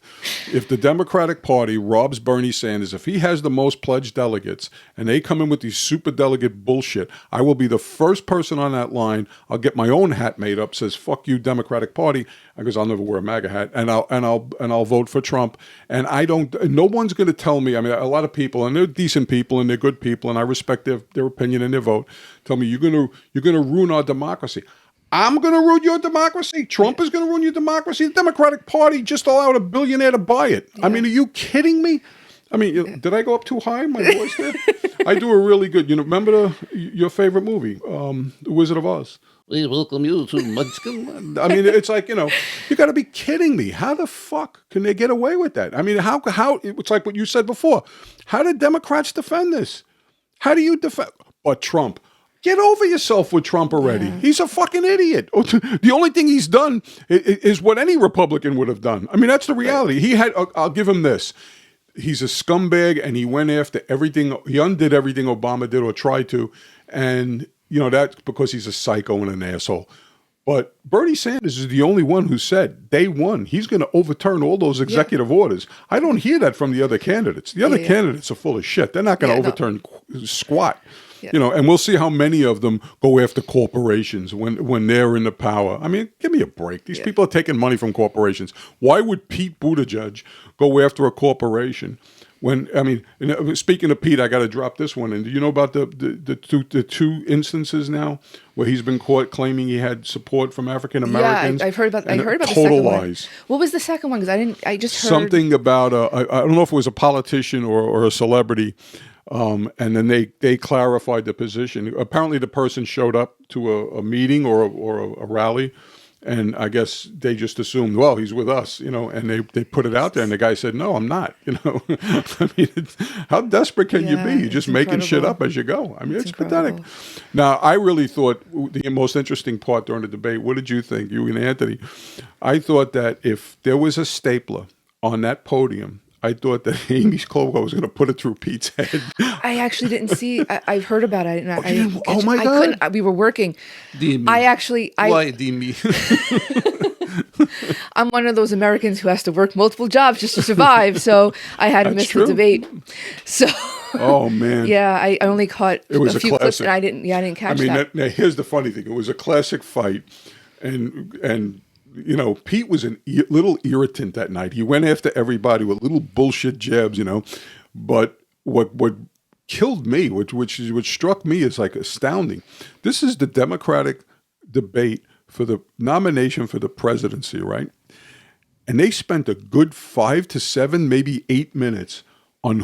if the Democratic Party robs Bernie Sanders. If he has the most pledged delegates and they come in with these super delegate bullshit, I will be the first person on that line. I'll get my own hat made up, says "fuck you, Democratic Party," because I'll never wear a MAGA hat, and I'll vote for Trump. And no one's going to tell me. I mean, a lot of people, and they're decent people and they're good people, and I respect their opinion and their vote. Tell me you're going to ruin our democracy. I'm going to ruin your democracy. Trump is going to ruin your democracy. The Democratic Party just allowed a billionaire to buy it. Yeah. I mean, are you kidding me? I mean, did I go up too high? My voice there? I do a really good. Remember your favorite movie, The Wizard of Oz? We welcome you to Munchkin. I mean, it's like, you got to be kidding me. How the fuck can they get away with that? I mean, how it's like what you said before. How did Democrats defend this? How do you defend? But Trump. Get over yourself with Trump already. Yeah. He's a fucking idiot. The only thing he's done is what any Republican would have done. I mean, that's the reality. I'll give him this. He's a scumbag, and he went after everything. He undid everything Obama did or tried to. And, that's because he's a psycho and an asshole. But Bernie Sanders is the only one who said, day one, he's going to overturn all those executive orders. I don't hear that from the other candidates. The other candidates are full of shit. They're not going to overturn squat. Yeah. And we'll see how many of them go after corporations when they're in the power. I mean, give me a break. These people are taking money from corporations. Why would Pete Buttigieg go after a corporation? Speaking of Pete, I got to drop this one. And do you know about the two instances now where he's been caught claiming he had support from African Americans? Yeah, I heard about the second total lies. One. What was the second one? Because I just heard something about I don't know if it was a politician or a celebrity. And then they clarified the position. Apparently, the person showed up to a meeting or a rally, and I guess they just assumed, well, he's with us, and they put it out there, and the guy said, no, I'm not. I mean, how desperate can you be? You're just making shit up as you go. I mean, it's pathetic. Now, I really thought the most interesting part during the debate. What did you think, you and Anthony? I thought that if there was a stapler on that podium, I thought that Amy Goodman was going to put it through Pete's head. I actually didn't see. I've heard about it. Oh my God! We were working. Why me? I'm one of those Americans who has to work multiple jobs just to survive. So I had to miss the debate. So. Oh man. Yeah, I only caught a few clips, and I didn't catch that. Now here's the funny thing. It was a classic fight, and. Pete was a little irritant that night. He went after everybody with little bullshit jabs, But what killed me, which struck me as like astounding. This is the Democratic debate for the nomination for the presidency, right? And they spent a good 5 to 7, maybe 8 minutes on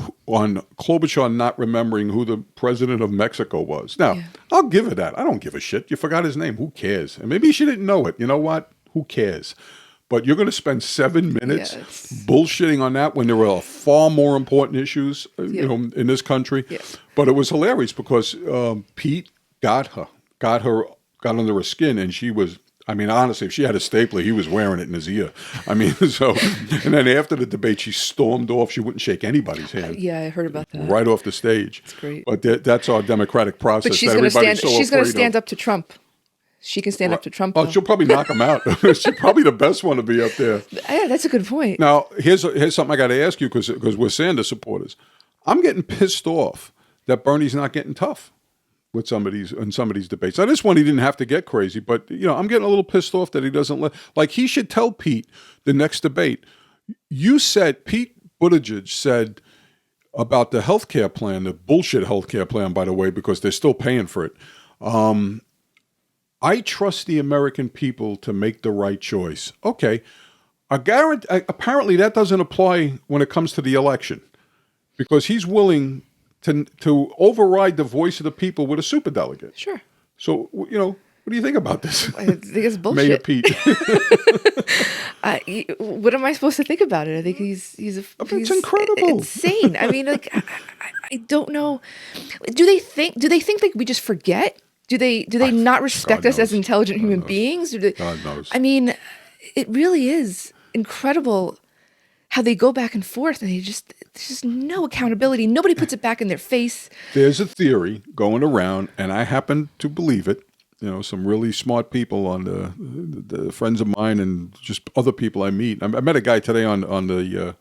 Klobuchar not remembering who the president of Mexico was. Now, I'll give her that. I don't give a shit. You forgot his name. Who cares? And maybe she didn't know it. You know what? Who cares? But you're going to spend 7 minutes bullshitting on that when there are far more important issues, in this country. Yeah. But it was hilarious because Pete got under her skin, and she was. I mean, honestly, if she had a stapler, he was wearing it in his ear. I mean, and then after the debate, she stormed off. She wouldn't shake anybody's hand. Yeah, I heard about that. Right off the stage. That's great. But that's our democratic process. But she's going to stand up to Trump. She can stand up to Trump. Oh, Though. she'll probably knock him out. She's probably the best one to be up there. Yeah, that's a good point. Now, here's something I got to ask you because we're Sanders supporters. I'm getting pissed off that Bernie's not getting tough with some of these debates. Now, this one he didn't have to get crazy, but I'm getting a little pissed off that he doesn't like he should tell Pete the next debate. You said Pete Buttigieg said about the healthcare plan, the bullshit healthcare plan, by the way, because they're still paying for it. I trust the American people to make the right choice. Okay. Apparently that doesn't apply when it comes to the election because he's willing to override the voice of the people with a superdelegate. Sure. So, what do you think about this? I think it's bullshit. Mayor Pete. What am I supposed to think about it? I think he's it's incredible. Insane. I mean, like, I don't know. Do they think like we just forget? Do they not respect us as intelligent human beings? God knows. I mean, it really is incredible how they go back and forth, and there's just no accountability. Nobody puts it back in their face. There's a theory going around, and I happen to believe it. Some really smart people on the friends of mine and just other people I meet. I met a guy today on the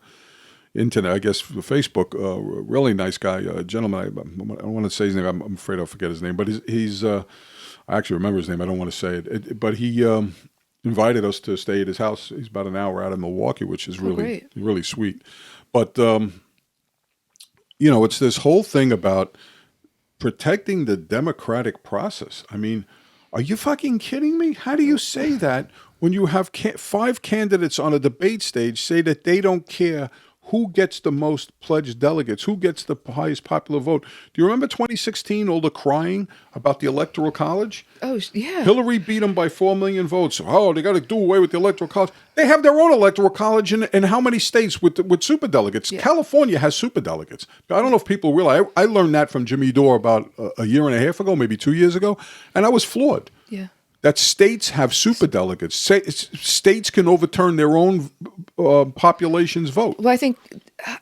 internet, I guess, Facebook, really nice guy, a gentleman. I don't want to say his name. I'm afraid I'll forget his name, but he's I actually remember his name. I don't want to say it. But he invited us to stay at his house. He's about an hour out of Milwaukee, which is really sweet. But, it's this whole thing about protecting the democratic process. I mean, are you fucking kidding me? How do you say that when you have 5 candidates on a debate stage say that they don't care who gets the most pledged delegates, who gets the highest popular vote? Do you remember 2016, all the crying about the Electoral College? Oh, yeah. Hillary beat them by 4 million votes. Oh, they got to do away with the Electoral College. They have their own Electoral College in how many states with superdelegates? Yeah. California has superdelegates. I don't know if people realize. I learned that from Jimmy Dore about a year and a half ago, maybe 2 years ago, and I was floored. Yeah. That states have superdelegates. States can overturn their own population's vote. Well, I think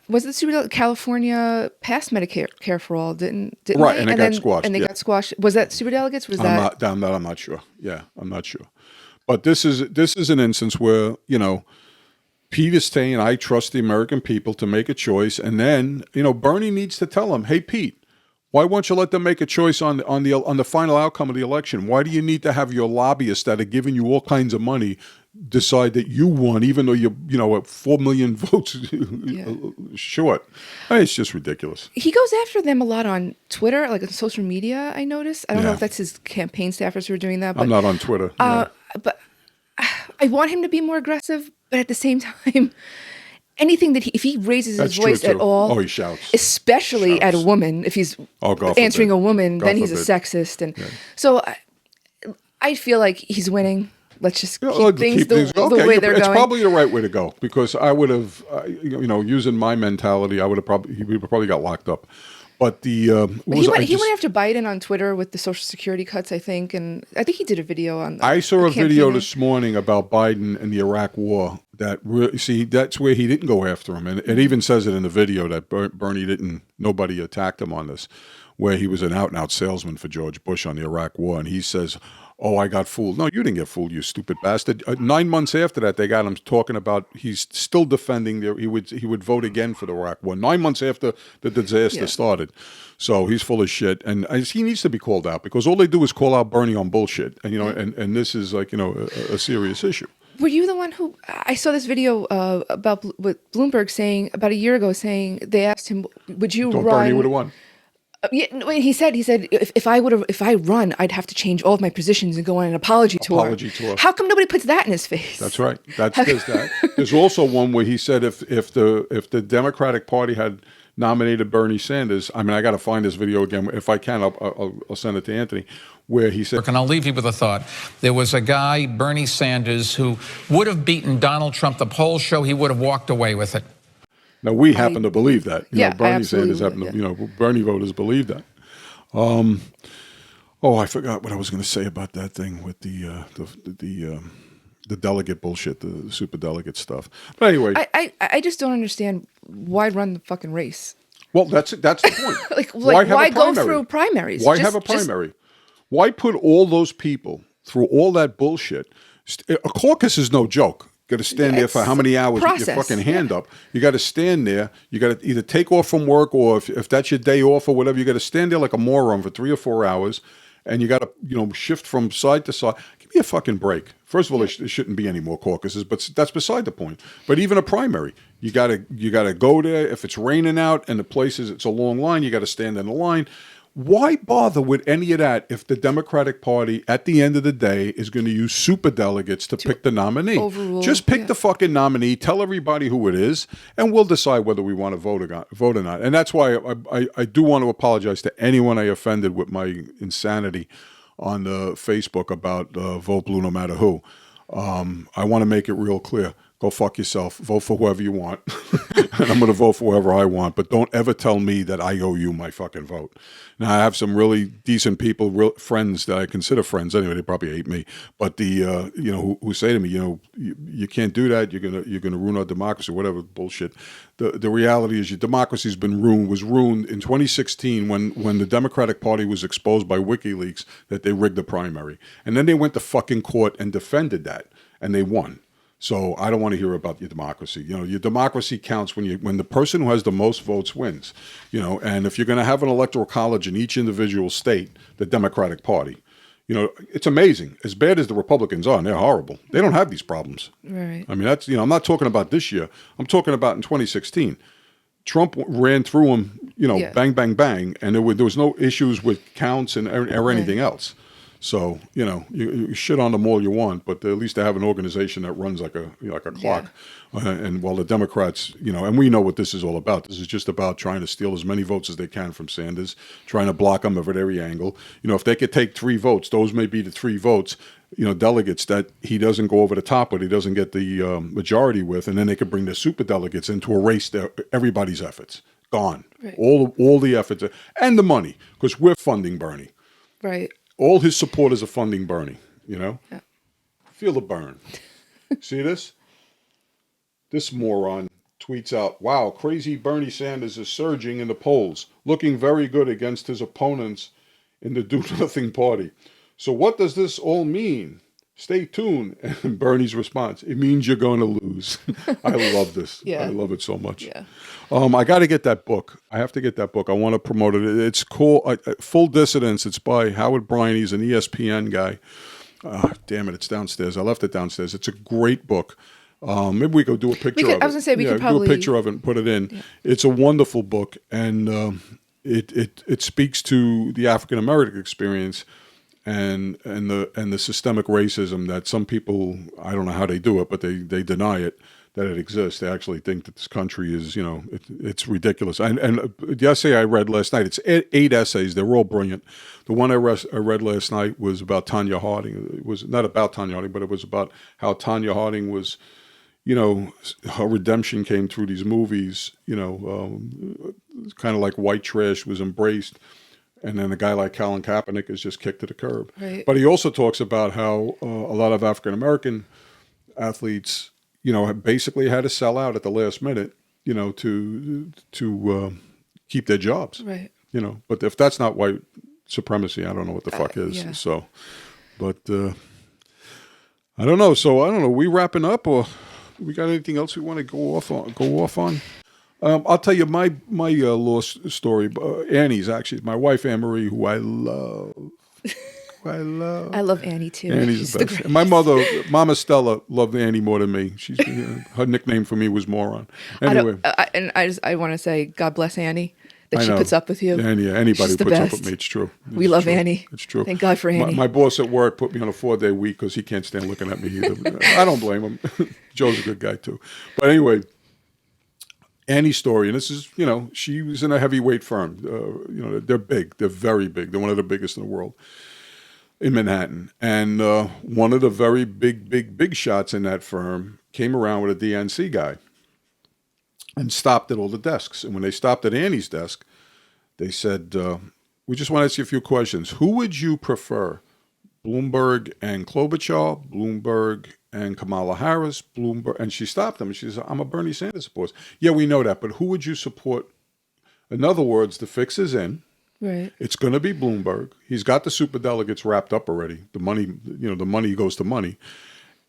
was it superdelegate? California passed Medicare for all, didn't right? They? And it got squashed. And they got squashed. Was that superdelegates? I'm not sure. Yeah, I'm not sure. But this is an instance where Pete is saying, "I trust the American people to make a choice," and then Bernie needs to tell him, "Hey, Pete, why won't you let them make a choice on the final outcome of the election? Why do you need to have your lobbyists that are giving you all kinds of money decide that you won, even though you're 4 million votes short?" I mean, it's just ridiculous. He goes after them a lot on Twitter, like on social media. I notice. I don't know if that's his campaign staffers who are doing that. But, I'm not on Twitter. But I want him to be more aggressive. But at the same time, anything that if he raises his voice at all, he shouts, especially at a woman. If he's answering a woman, then he's a sexist. And so I feel like he's winning. Let's just keep things the way they're going. It's probably the right way to go because I would have, using my mentality, he would have probably got locked up. But he went after Biden on Twitter with the Social Security cuts, I think, and I think he did a video on. I saw a video this morning about Biden and the Iraq War. That's where he didn't go after him, and it even says it in the video that Bernie nobody attacked him on this, where he was an out-and-out salesman for George Bush on the Iraq War, and he says, "Oh, I got fooled." No, you didn't get fooled, you stupid bastard. 9 months after that, they got him talking about he's still defending. He would vote again for the Iraq War 9 months after the disaster started. So he's full of shit, and he needs to be called out because all they do is call out Bernie on bullshit, and and this is like a serious issue. Were you the one who I saw this video about with Bloomberg saying about a year ago saying they asked him, "Would you run?" Bernie would have won. Yeah, he said if I run, I'd have to change all of my positions and go on an apology tour. How come nobody puts that in his face? That's right. There's that. There's also one where he said if the Democratic Party had nominated Bernie Sanders, I mean, I got to find this video again. If I can, I'll send it to Anthony. Where he said, and I'll leave you with a thought. There was a guy, Bernie Sanders, who would have beaten Donald Trump. The polls show he would have walked away with it. Now, we happen to believe that. Bernie Sanders happen to, Bernie voters believe that. I forgot what I was going to say about that thing with the delegate bullshit, the superdelegate stuff. But anyway. I just don't understand why run the fucking race. Well, that's the point. why go through primaries? Why have a primary? Why put all those people through all that bullshit. A caucus is no joke. Got to stand there for how many hours with your fucking hand up. You got to stand there. You got to either take off from work, or if that's your day off or whatever, you got to stand there like a moron for 3 or 4 hours, and you got to shift from side to side. Give me a fucking break. First of all, there shouldn't be any more caucuses, but that's beside the point. But even a primary, you got to go there. If it's raining out and the places it's a long line, you got to stand in the line. Why bother with any of that if the Democratic Party, at the end of the day, is going to use superdelegates to pick the nominee? Just pick the fucking nominee, tell everybody who it is, and we'll decide whether we want to vote or not. And that's why I do want to apologize to anyone I offended with my insanity on Facebook about vote blue no matter who. I want to make it real clear. Go fuck yourself. Vote for whoever you want. And I'm going to vote for whoever I want. But don't ever tell me that I owe you my fucking vote. Now, I have some really decent people, real friends that I consider friends. Anyway, they probably hate me. But who say to me, you can't do that. You're gonna ruin our democracy, whatever bullshit. The reality is your democracy's been was ruined in 2016 when the Democratic Party was exposed by WikiLeaks that they rigged the primary. And then they went to fucking court and defended that. And they won. So I don't want to hear about your democracy. Your democracy counts when the person who has the most votes wins. And if you're going to have an electoral college in each individual state, the Democratic Party, it's amazing. As bad as the Republicans are, and they're horrible. They don't have these problems. Right. I mean, that's I'm not talking about this year. I'm talking about in 2016. Trump ran through them, bang, bang, bang, and there was no issues with counts or anything else. So, you shit on them all you want, but at least they have an organization that runs like a clock. Yeah. And while the Democrats, and we know what this is all about. This is just about trying to steal as many votes as they can from Sanders, trying to block him at every angle. If they could take 3 votes, those may be the 3 votes, delegates that he doesn't go over the top with, he doesn't get the majority with, and then they could bring the super delegates in to erase everybody's efforts. Gone. Right. All the efforts and the money, because we're funding Bernie. Right. All his supporters are funding Bernie, Yeah. Feel the burn. See this? This moron tweets out, wow, crazy Bernie Sanders is surging in the polls, looking very good against his opponents in the do-nothing party. So what does this all mean? Stay tuned. And Bernie's response, it means you're going to lose. I love this. Yeah. I love it so much. Yeah. I got to get that book. I have to get that book. I want to promote it. It's called Full Dissidence. It's by Howard Bryan. He's an ESPN guy. Damn it, it's downstairs. I left it downstairs. It's a great book. Maybe we could do a picture of it. I was going to say, we could probably do a picture of it and put it in. Yeah. It's a wonderful book, and it speaks to the African American experience and the systemic racism that some people, I don't know how they do it, but they deny it, that it exists. They actually think that this country is, it's ridiculous. And the essay I read last night, it's 8 essays. They're all brilliant. The one I read last night was about Tonya Harding. It was not about Tonya Harding, but it was about how Tonya Harding was, her redemption came through these movies, kind of like white trash was embraced. And then a guy like Colin Kaepernick is just kicked to the curb. Right. But he also talks about how a lot of African-American athletes, basically had to sell out at the last minute, to keep their jobs. Right. But if that's not white supremacy, I don't know what the fuck is. Yeah. So, but I don't know. So I don't know. We wrapping up, or we got anything else we want to go off on? I'll tell you my lost story. Annie's actually my wife, Anne Marie, who I love. I love Annie too. Annie's the best. And my mother, Mama Stella, loved Annie more than me. She's her nickname for me was Moron. Anyway, I want to say God bless Annie that she puts up with you. Anybody who puts up with me, it's true. We love Annie. It's true. Thank God for Annie. My boss at work put me on a 4-day week because he can't stand looking at me either. I don't blame him. Joe's a good guy too. But anyway. Annie's story, and this is, she was in a heavyweight firm. They're big. They're very big. They're one of the biggest in the world in Manhattan. And one of the very big shots in that firm came around with a DNC guy and stopped at all the desks. And when they stopped at Annie's desk, they said, we just want to ask you a few questions. Who would you prefer, Bloomberg and Klobuchar, Bloomberg and Kamala Harris, Bloomberg? And she stopped them. And she said, I'm a Bernie Sanders supporter. Yeah, we know that, but who would you support? In other words, the fix is in. Right. It's going to be Bloomberg. He's got the superdelegates wrapped up already. The money, the money goes to money.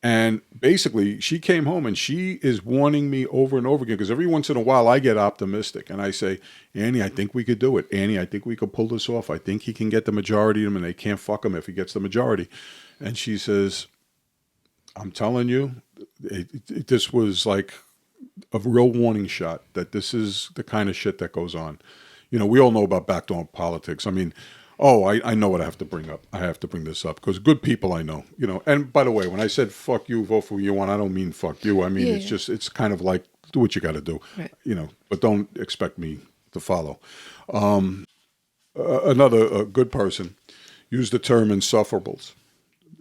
And basically, she came home and she is warning me over and over again, because every once in a while I get optimistic and I say, Annie, I think we could do it. Annie, I think we could pull this off. I think he can get the majority of them, and they can't fuck him if he gets the majority. And she says, I'm telling you, this was like a real warning shot that this is the kind of shit that goes on. We all know about backdoor politics. I mean, I know what I have to bring up. I have to bring this up because good people I know, And by the way, when I said fuck you, vote for who you want, I don't mean fuck you. I mean, it's kind of like, do what you got to do, right. But don't expect me to follow. Another good person used the term insufferables.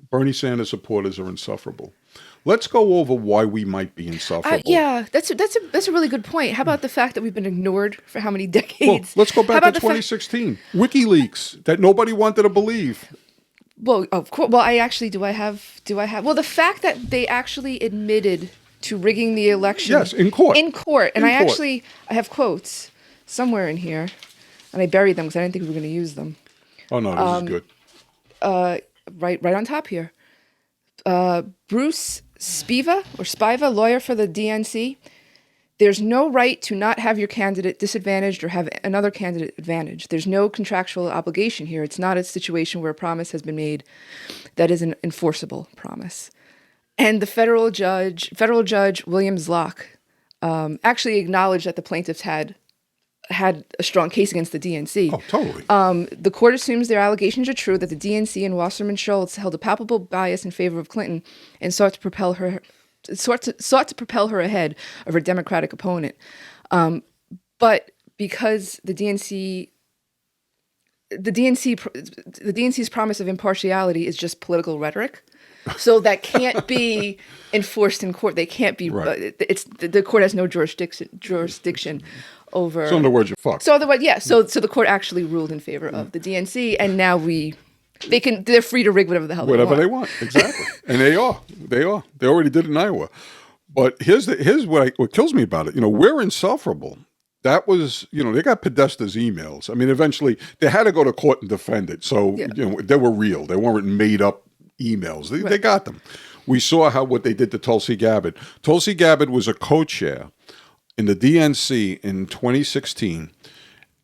Bernie Sanders supporters are insufferable. Let's go over why we might be insufferable. That's a really good point. How about the fact that we've been ignored for how many decades? Well, let's go back to 2016. WikiLeaks that nobody wanted to believe. Well, of course. Well, do I have? Well, the fact that they actually admitted to rigging the election. Yes, in court. And I have quotes somewhere in here, and I buried them because I didn't think we were going to use them. Oh no, this is good. Right on top here. Bruce Spiva, lawyer for the DNC. There's no right to not have your candidate disadvantaged or have another candidate advantaged. There's no contractual obligation here. It's not a situation where a promise has been made that is an enforceable promise. And the federal judge Williams Locke, actually acknowledged that the plaintiffs had a strong case against the DNC. Oh, totally. The court assumes their allegations are true, that the DNC and Wasserman Schultz held a palpable bias in favor of Clinton and sought to propel her ahead of her Democratic opponent. But because the DNC's promise of impartiality is just political rhetoric, so that can't be enforced in court. They can't be. Right. The court has no jurisdiction over. So in other words, you're fucked. So otherwise, yeah. So the court actually ruled in favor of the DNC, and now they're free to rig whatever the hell they want. Exactly, and they are. They already did it in Iowa. But here's what kills me about it. We're insufferable. That was, they got Podesta's emails. I mean, eventually they had to go to court and defend it. So they were real. They weren't made up emails. They got them. We saw what they did to Tulsi Gabbard. Tulsi Gabbard was a co-chair in the DNC in 2016,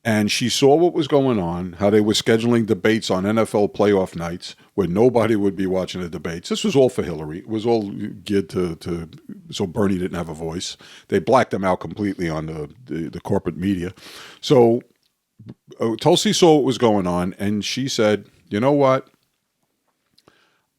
and she saw what was going on, how they were scheduling debates on NFL playoff nights where nobody would be watching the debates. This was all for Hillary. It was all geared to so Bernie didn't have a voice. They blacked them out completely on the corporate media. So Tulsi saw what was going on, and she said, you know what?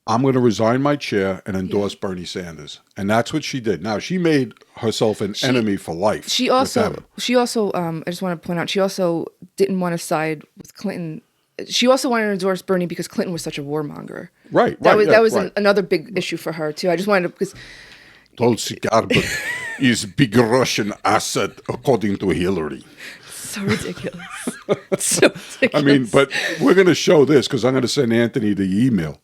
I'm going to resign my chair and endorse Bernie Sanders. And that's what she did. Now, she made herself an enemy for life. She also, I just want to point out, she also didn't want to side with Clinton. She also wanted to endorse Bernie because Clinton was such a warmonger. Right. That was another big issue for her, too. I just wanted to, because Tulsi Gabbard is big Russian asset, according to Hillary. So ridiculous. So ridiculous. I mean, but we're going to show this because I'm going to send Anthony the email.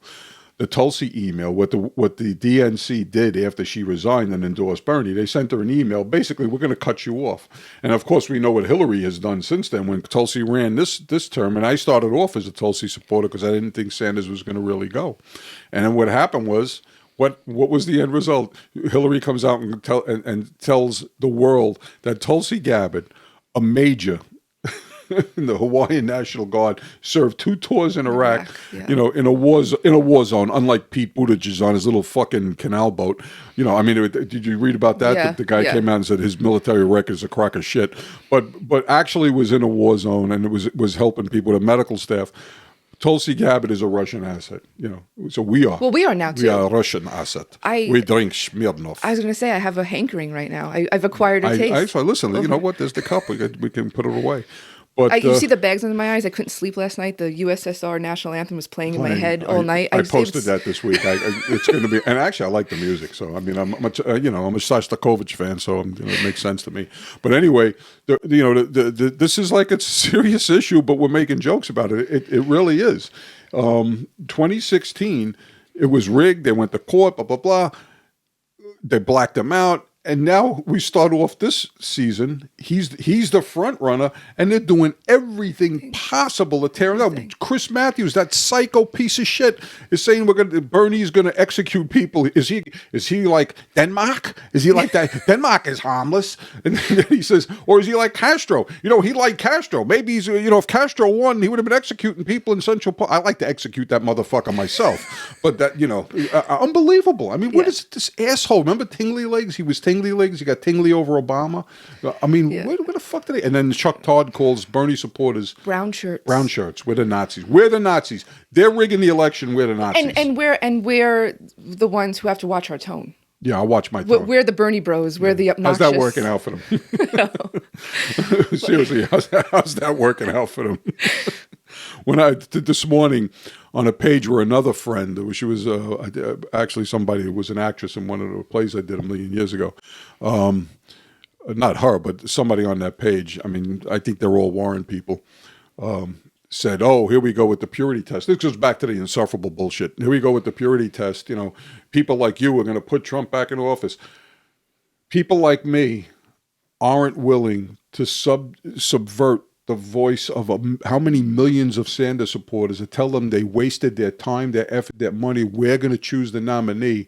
The Tulsi email, what the DNC did after she resigned and endorsed Bernie, they sent her an email. Basically, we're going to cut you off. And of course, we know what Hillary has done since then. When Tulsi ran this term, and I started off as a Tulsi supporter because I didn't think Sanders was going to really go. And then what happened was, what was the end result? Hillary comes out and tells the world that Tulsi Gabbard, a major in the Hawaiian National Guard, served 2 tours in Iraq, in a war zone, unlike Pete Buttigieg on his little fucking canal boat. I mean, did you read about that? Yeah, the guy came out and said his military record is a crock of shit, but actually was in a war zone and it was helping people, the medical staff. Tulsi Gabbard is a Russian asset, so we are. Well, we are now, too. We are a Russian asset. We drink Smirnoff. I was going to say, I have a hankering right now. I've acquired a taste. Listen, you know what? There's the cup. We can put it away. But you see the bags under my eyes. I couldn't sleep last night. The USSR national anthem was playing in my head all night. I posted that this week. It's going to be, and actually, I like the music. So I mean, I'm a Shostakovich fan, so it makes sense to me. But anyway, this is like it's a serious issue, but we're making jokes about it. It really is. 2016, it was rigged. They went to court. Blah blah blah. They blacked them out. And now we start off this season. He's the front runner, and they're doing everything possible to tear him up. Chris Matthews, that psycho piece of shit, is saying Bernie's going to execute people. Is he like Denmark? Is he like that? Denmark is harmless, and then he says, or is he like Castro? He liked Castro. Maybe he's if Castro won, he would have been executing people in Central Park. I like to execute that motherfucker myself, but that unbelievable. I mean, what is this asshole? Remember Tingley Legs? He was Tingley Legs. He got Tingley over Obama. I mean, where the fuck did they? And then Chuck Todd calls Bernie supporters brown shirts. Brown shirts. We're the Nazis. We're the Nazis. They're rigging the election. We're the Nazis. And we're the ones who have to watch our tone. Yeah, I'll watch my tone. We're the Bernie bros. We're the obnoxious. How's that working out for them? Seriously, how's that working out for them? When I did this morning on a page where another friend, she was actually somebody who was an actress in one of the plays I did a million years ago. Not her, but somebody on that page. I mean, I think they're all Warren people. Said, "Oh, here we go with the purity test." This goes back to the insufferable bullshit. Here we go with the purity test. People like you are going to put Trump back in office. People like me aren't willing to subvert the voice of how many millions of Sanders supporters and tell them they wasted their time, their effort, their money. We're going to choose the nominee.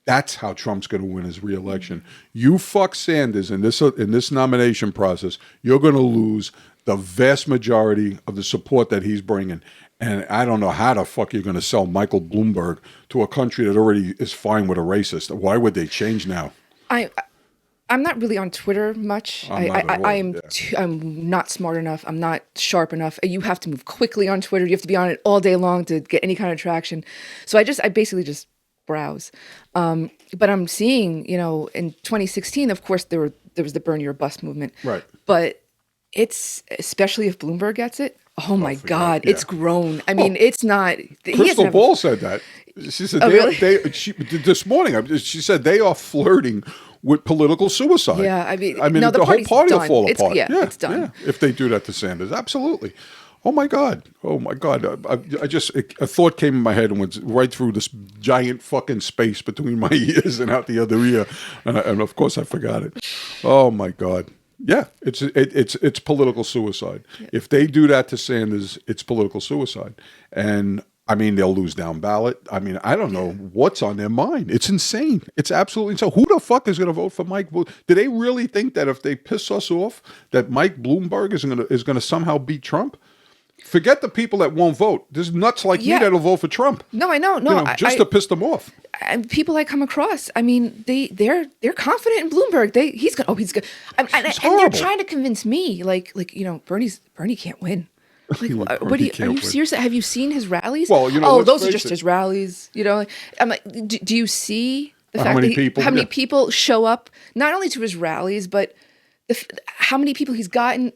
That's how Trump's going to win his reelection. You fuck Sanders in this nomination process, you're going to lose the vast majority of the support that he's bringing. And I don't know how the fuck you're going to sell Michael Bloomberg to a country that already is fine with a racist. Why would they change now? I'm not really on Twitter much. I'm not smart enough. I'm not sharp enough. You have to move quickly on Twitter. You have to be on it all day long to get any kind of traction. So I basically just browse. But I'm seeing, in 2016, of course, there was the Bernie or Bust movement. Right. But it's, especially if Bloomberg gets it, oh my God, it's grown. I mean, it's not. Krystal Ball said that. She said, really? this morning, she said they are flirting with political suicide. Yeah, I mean, no, the whole party will fall apart. It's done. Yeah, if they do that to Sanders, absolutely. Oh my God. A thought came in my head and went right through this giant fucking space between my ears and out the other ear, and of course I forgot it. Oh my God. Yeah, it's political suicide. Yeah. If they do that to Sanders, it's political suicide, and I mean, they'll lose down ballot. I mean, I don't know what's on their mind. It's insane. It's absolutely insane. Who the fuck is going to vote for Mike Bloomberg? Do they really think that if they piss us off, that Mike Bloomberg is going to somehow beat Trump? Forget the people that won't vote. There's nuts like me that'll vote for Trump. No, I know. No, just to piss them off. And people I come across, I mean, they're confident in Bloomberg. He's good. And they're trying to convince me, like Bernie can't win. Like, are you serious? Have you seen his rallies? Well, those are just his rallies. I'm like, do you see the fact that how many people show up not only to his rallies, but how many people he's gotten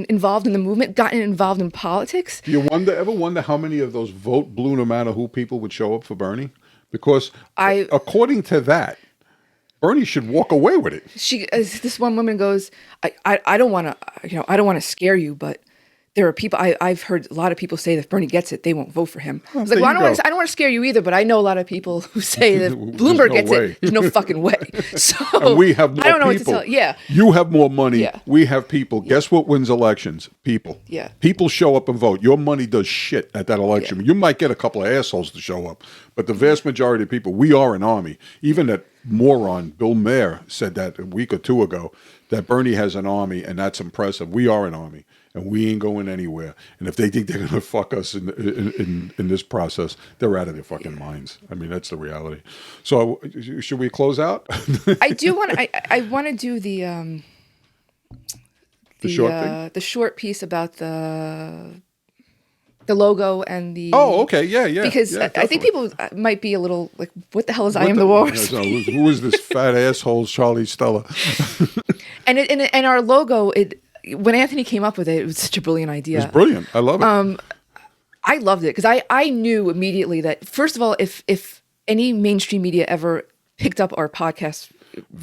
involved in the movement, gotten involved in politics? Do you ever wonder how many of those vote blue no matter who people would show up for Bernie? Because according to that, Bernie should walk away with it. This one woman goes, I don't want to scare you, but there are people I've heard a lot of people say that if Bernie gets it, they won't vote for him. I was like, well, I don't want to scare you either, but I know a lot of people who say that Bloomberg gets it. There's no fucking way. So and we have more I don't know people. what to tell. Yeah, you have more money. Yeah. We have people. Yeah. Guess what wins elections? People. Yeah, people show up and vote. Your money does shit at that election. Yeah. You might get a couple of assholes to show up, but the vast majority of people, we are an army. Even that moron Bill Maher said that a week or two ago that Bernie has an army, and that's impressive. We are an army. And we ain't going anywhere. And if they think they're going to fuck us in this process, they're out of their fucking minds. I mean, that's the reality. So, should we close out? I do want. I want to do the short thing? The short piece about the logo and the. Oh, okay, yeah. Because I think people might be a little like, "What the hell is I Am the Walrus?" Who is this fat asshole, Charlie Stella? and our logo when Anthony came up with it, it was such a brilliant idea. It's brilliant. I love it. I loved it because I knew immediately that, first of all, if any mainstream media ever picked up our podcast,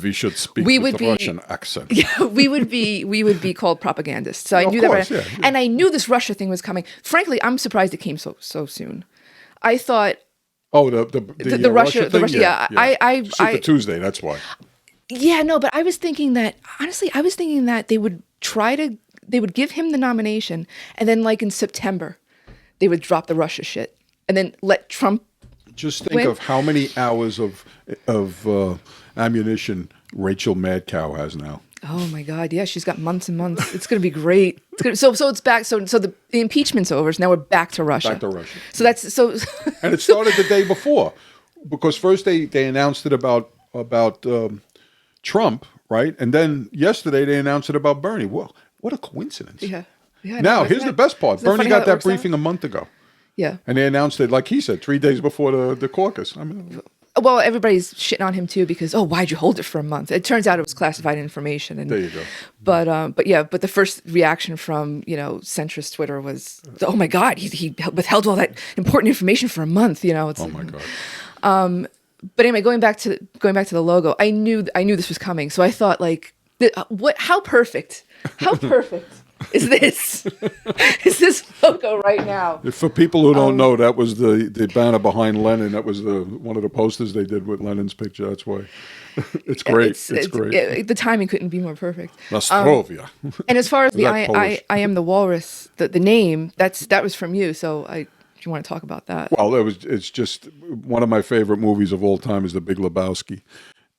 we should speak with the Russian accent. Yeah, we would be called propagandists. So I knew that. Yeah. And I knew this Russia thing was coming. Frankly, I'm surprised it came so soon. I thought. Oh, the Russia thing? Yeah. Super Tuesday, that's why. Yeah, no, but I was thinking that, honestly, they would give him the nomination, and then like in September, they would drop the Russia shit, and then let Trump Just think win. of how many hours of ammunition Rachel Mad Cow has now. Oh my God, yeah, she's got months and months. It's going to be great. So it's back. So the impeachment's over. So now we're back to Russia. Back to Russia. So that's so. And it started the day before, because first they announced it about Trump, right? And then yesterday they announced it about Bernie. Well, what a coincidence. Yeah. Yeah. Now, here's the best part. Isn't it Bernie funny how got it that works out? briefing a month ago. Yeah. And they announced it, like he said, 3 days before the caucus. I mean, Well, everybody's shitting on him too because why'd you hold it for a month? It turns out it was classified information. And, there you go. But the first reaction from centrist Twitter was, oh my God, he withheld all that important information for a month. It's Oh my God. But anyway, going back to the logo, I knew this was coming, so I thought how perfect is this? Is this logo right now? For people who don't know, that was the banner behind Lenin. That was one of the posters they did with Lenin's picture. That's why. It's great. It's great. The timing couldn't be more perfect. Nostrovia. And as far as Is that Polish? I am the Walrus, the name that was from you. So if you want to talk about that. Well, it's just one of my favorite movies of all time is The Big Lebowski.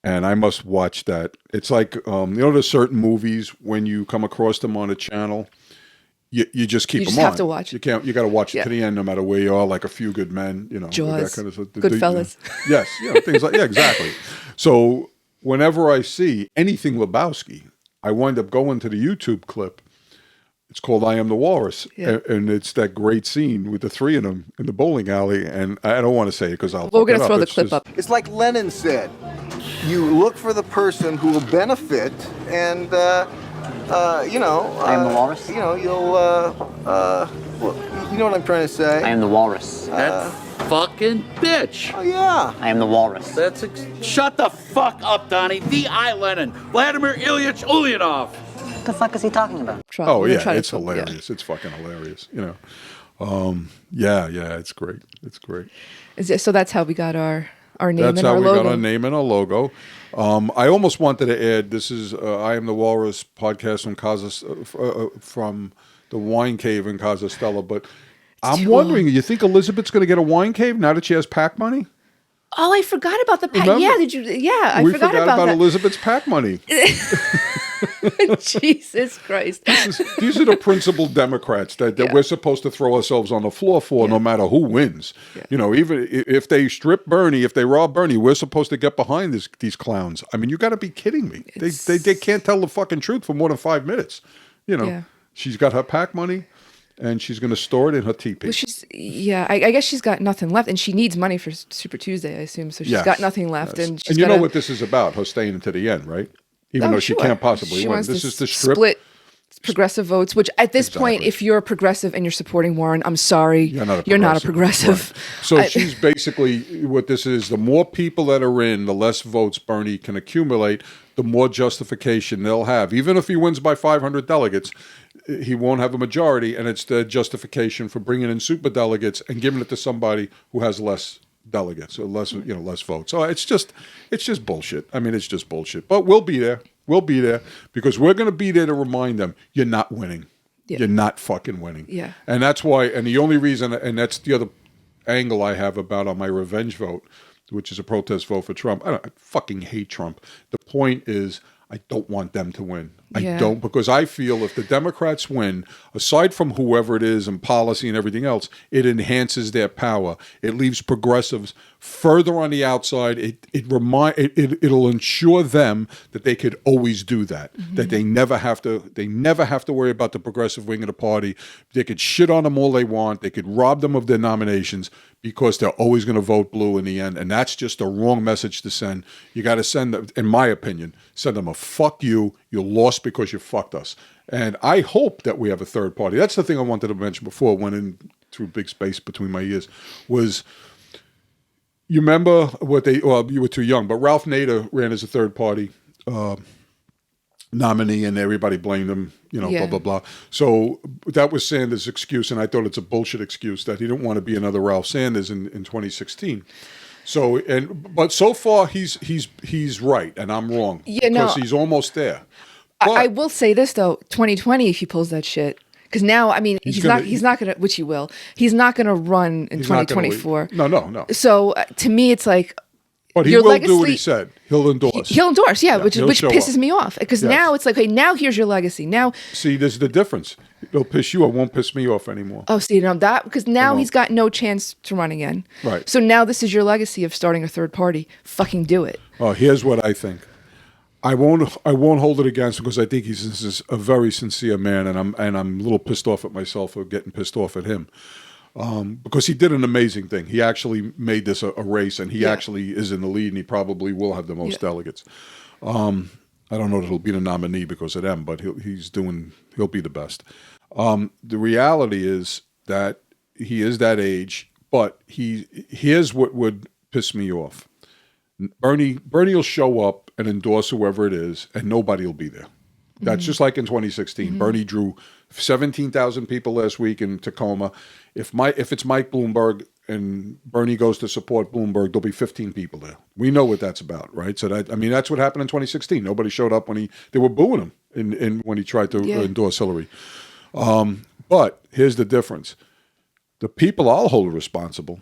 And I must watch that. It's like, there's certain movies when you come across them on a channel, you just keep them on. You just have to watch. You got to watch it to the end no matter where you are, like A Few Good Men, Jaws, that kind of stuff. Goodfellas. Yes, things like, exactly. So whenever I see anything Lebowski, I wind up going to the YouTube clip. It's called I Am the Walrus. Yeah. And it's that great scene with the three of them in the bowling alley. And I don't want to say it because we're going to throw the clip up. It's like Lenin said, you look for the person who will benefit and, I am the walrus? you'll, you know what I'm trying to say? I am the walrus. That fucking bitch. Oh, yeah. I am the walrus. Shut the fuck up, Donnie. V.I. Lenin. Vladimir Ilyich Ulyanov. What the fuck is he talking about? Oh, yeah, it's hilarious. It's fucking hilarious, it's great. It's great. So that's how we got our name That's and how our we logo. got our name and our logo. I almost wanted to add, this is I Am the Walrus podcast from the Wine Cave in Casa Stella, but I'm wondering, you think Elizabeth's going to get a wine cave now that she has PAC money? Oh, I forgot about the PAC. Remember? Yeah, did you? Yeah, I We forgot about that. Elizabeth's PAC money. Jesus Christ. These are the principled Democrats that we're supposed to throw ourselves on the floor for no matter who wins. Yeah. Even if they strip Bernie, if they rob Bernie, we're supposed to get behind these clowns. I mean, you got to be kidding me. They can't tell the fucking truth for more than 5 minutes. She's got her PAC money. And she's going to store it in her teepee. Well, I guess she's got nothing left, and she needs money for Super Tuesday, I assume. So she's got nothing left, and she's know what this is about? Her staying into the end, right? Even though she can't possibly win. This is the split progressive votes. Which at this point, if you're a progressive and you're supporting Warren, I'm sorry, you're not a progressive. Right. So she's basically what this is: the more people that are in, the less votes Bernie can accumulate, the more justification they'll have. Even if he wins by 500 delegates. He won't have a majority, and it's the justification for bringing in super delegates and giving it to somebody who has less delegates or less votes. So it's just bullshit. I mean, it's just bullshit. But we'll be there. We'll be there because we're going to be there to remind them you're not winning. Yeah. You're not fucking winning. Yeah. And that's why. And the only reason, and that's the other angle I have about on my revenge vote, which is a protest vote for Trump. I fucking hate Trump. The point is, I don't want them to win. I don't, because I feel if the Democrats win, aside from whoever it is and policy and everything else, it enhances their power. It leaves progressives further on the outside. It'll ensure them that they could always do that. Mm-hmm. That they never have to worry about the progressive wing of the party. They could shit on them all they want. They could rob them of their nominations because they're always going to vote blue in the end. And that's just a wrong message to send. You got to send them, in my opinion, send them a fuck you. You lost because you fucked us. And I hope that we have a third party. That's the thing I wanted to mention before it went in through big space between my ears was, you remember you were too young, but Ralph Nader ran as a third party nominee and everybody blamed him, blah, blah, blah. So that was Sanders' excuse, and I thought it's a bullshit excuse that he didn't want to be another Ralph Sanders in 2016. So but so far he's right and I'm wrong because he's almost there. I will say this though, 2020 if he pulls that shit. Because now, I mean, he's not gonna, which he will. He's not gonna run in 2024. No. So to me, it's like, but he will do what he said. He'll endorse. He'll endorse, which pisses up. me off. Because now it's like, hey, now here's your legacy. Now, see, there's the difference. It'll piss you. It won't piss me off anymore. Oh, see, that because now he's got no chance to run again. Right. So now this is your legacy of starting a third party. Fucking do it. Oh, here's what I think. I won't hold it against him because I think he's a very sincere man, and I'm a little pissed off at myself for getting pissed off at him. Because he did an amazing thing. He actually made this a race, and he actually is in the lead, and he probably will have the most delegates. I don't know that he'll be the nominee because of them, but he'll be the best. The reality is that he is that age, but here's what would piss me off. Bernie will show up and endorse whoever it is, and nobody will be there. That's just like in 2016. Bernie drew 17,000 people last week in Tacoma. If it's Mike Bloomberg and Bernie goes to support Bloomberg, there'll be 15 people there. We know what that's about, right? So that's what happened in 2016. Nobody showed up when they were booing him when he tried to endorse Hillary. But here's the difference: the people I'll hold responsible: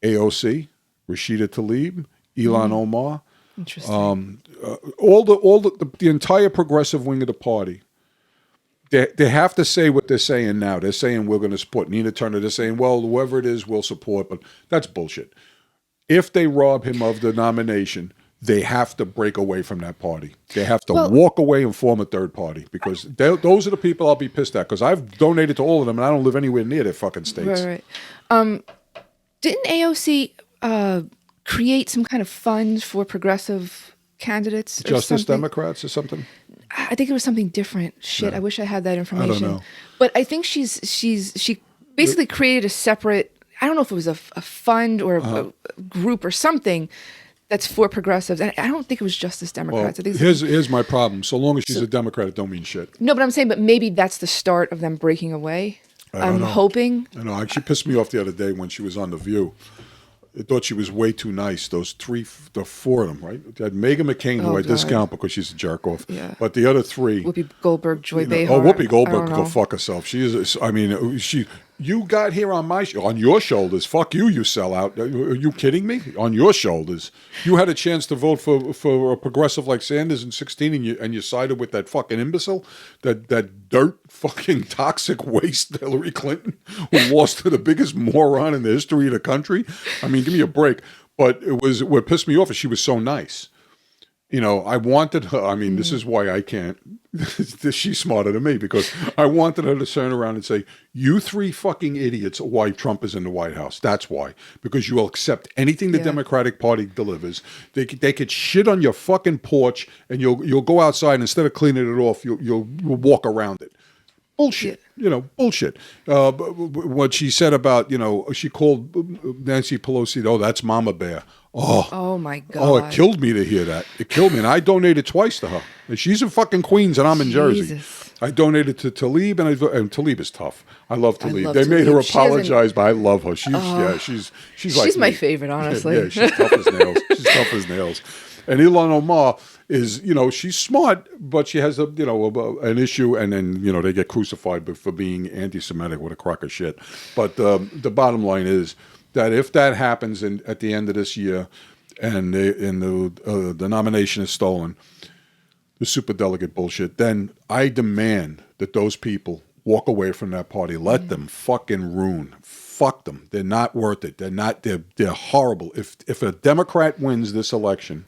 AOC, Rashida Tlaib, Ilhan Omar. Interesting. The entire progressive wing of the party, they have to say what they're saying now. They're saying we're going to support Nina Turner. They're saying, well, whoever it is, we'll support. But that's bullshit. If they rob him of the nomination, they have to break away from that party. They have to walk away and form a third party because those are the people I'll be pissed at because I've donated to all of them and I don't live anywhere near their fucking states. Right. Didn't AOC create some kind of fund for progressive candidates? Justice Democrats or something? I think it was something different. Shit, I wish I had that information. I don't know. But I think she basically created a separate, I don't know if it was a fund or a group or something that's for progressives. And I don't think it was Justice Democrats. Well, I think here's my problem. So long as she's a Democrat, it don't mean shit. No, but I'm saying, but maybe that's the start of them breaking away. I'm hoping. I know. She pissed me off the other day when she was on The View. I thought she was way too nice. The four of them, right? You had Meghan McCain, who I discount because she's a jerk off. Yeah. But the other three, Whoopi Goldberg, Joy Behar. Oh, Whoopi Goldberg can go fuck herself. She is. I mean, You got here on your shoulders. Fuck you, you sellout. Are you kidding me? On your shoulders. You had a chance to vote for a progressive like Sanders in 2016, and you sided with that fucking imbecile, that dirt fucking toxic waste Hillary Clinton, who lost to the biggest moron in the history of the country. I mean, give me a break. But what pissed me off is she was so nice. I wanted her. I mean, this is why I can't. She's smarter than me because I wanted her to turn around and say, "You three fucking idiots are why Trump is in the White House. That's why. Because you will accept anything the Democratic Party delivers. They could shit on your fucking porch, and you'll go outside and instead of cleaning it off, you'll walk around it. Bullshit. Bullshit. What she said about, she called Nancy Pelosi, oh, that's Mama Bear. Oh my God. Oh, it killed me to hear that. It killed me. And I donated twice to her. And she's in fucking Queens and I'm in Jersey. I donated to Tlaib and Tlaib is tough. I love Tlaib. They made her apologize, but I love her. She's like my me. favorite, honestly. Yeah, she's tough as nails. She's tough as nails. And Ilhan Omar is, she's smart, but she has an issue, and then they get crucified for being anti-Semitic. What a crock of shit. But the bottom line is that if that happens at the end of this year, and the nomination is stolen, the superdelegate bullshit, then I demand that those people walk away from that party. Let them fucking ruin. Fuck them. They're not worth it. They're horrible. If a Democrat wins this election,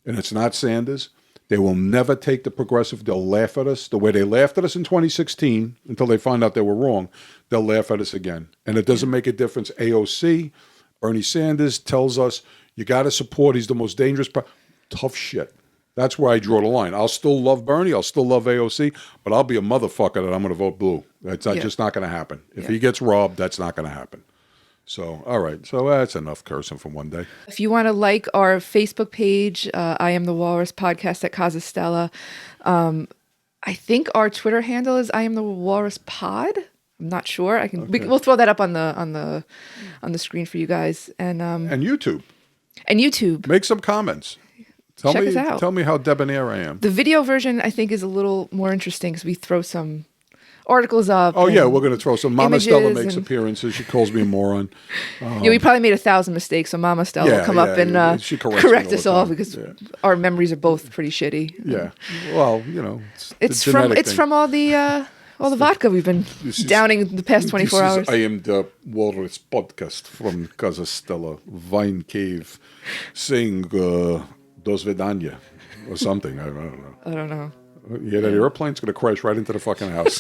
and it's not Sanders, they will never take the progressive. They'll laugh at us the way they laughed at us in 2016 until they find out they were wrong. They'll laugh at us again. And it doesn't make a difference. AOC, Bernie Sanders tells us, you got to support. He's the most dangerous. Tough shit. That's where I draw the line. I'll still love Bernie. I'll still love AOC. But I'll be a motherfucker that I'm going to vote blue. That's just not going to happen. If he gets robbed, that's not going to happen. So, all right. So that's enough cursing for one day. If you want to like our Facebook page, I Am the Walrus podcast at Casa Stella. I think our Twitter handle is I Am the Walrus Pod. I'm not sure. We'll throw that up on the screen for you guys. And YouTube. And YouTube. Make some comments. Check us out. Tell me how debonair I am. The video version, I think, is a little more interesting because we throw some articles up. Oh, yeah, we're going to throw some. Mama Stella images makes and- appearances. She calls me a moron. Yeah, we probably made 1,000 mistakes, so Mama Stella will come up and she corrects me correct all us the all time. because Yeah. our memories are both pretty shitty. Yeah. Well, It's the from genetic thing. all the vodka we've been This is- downing the past 24 hours. I am the Walrus podcast from Casa Stella, Vine Cave, saying Dos Vedanya or something. I don't know. I don't know. Yeah, that airplane's going to crash right into the fucking house.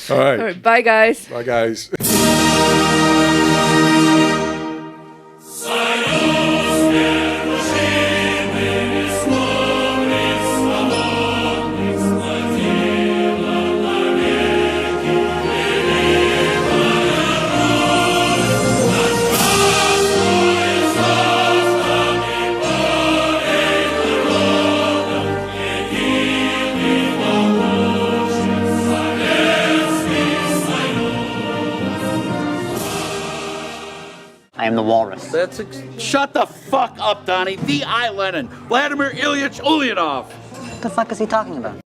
All right. All right, bye guys. Bye, guys. I am the Walrus. Shut the fuck up, Donnie. V.I. Lenin. Vladimir Ilyich Ulyanov. What the fuck is he talking about?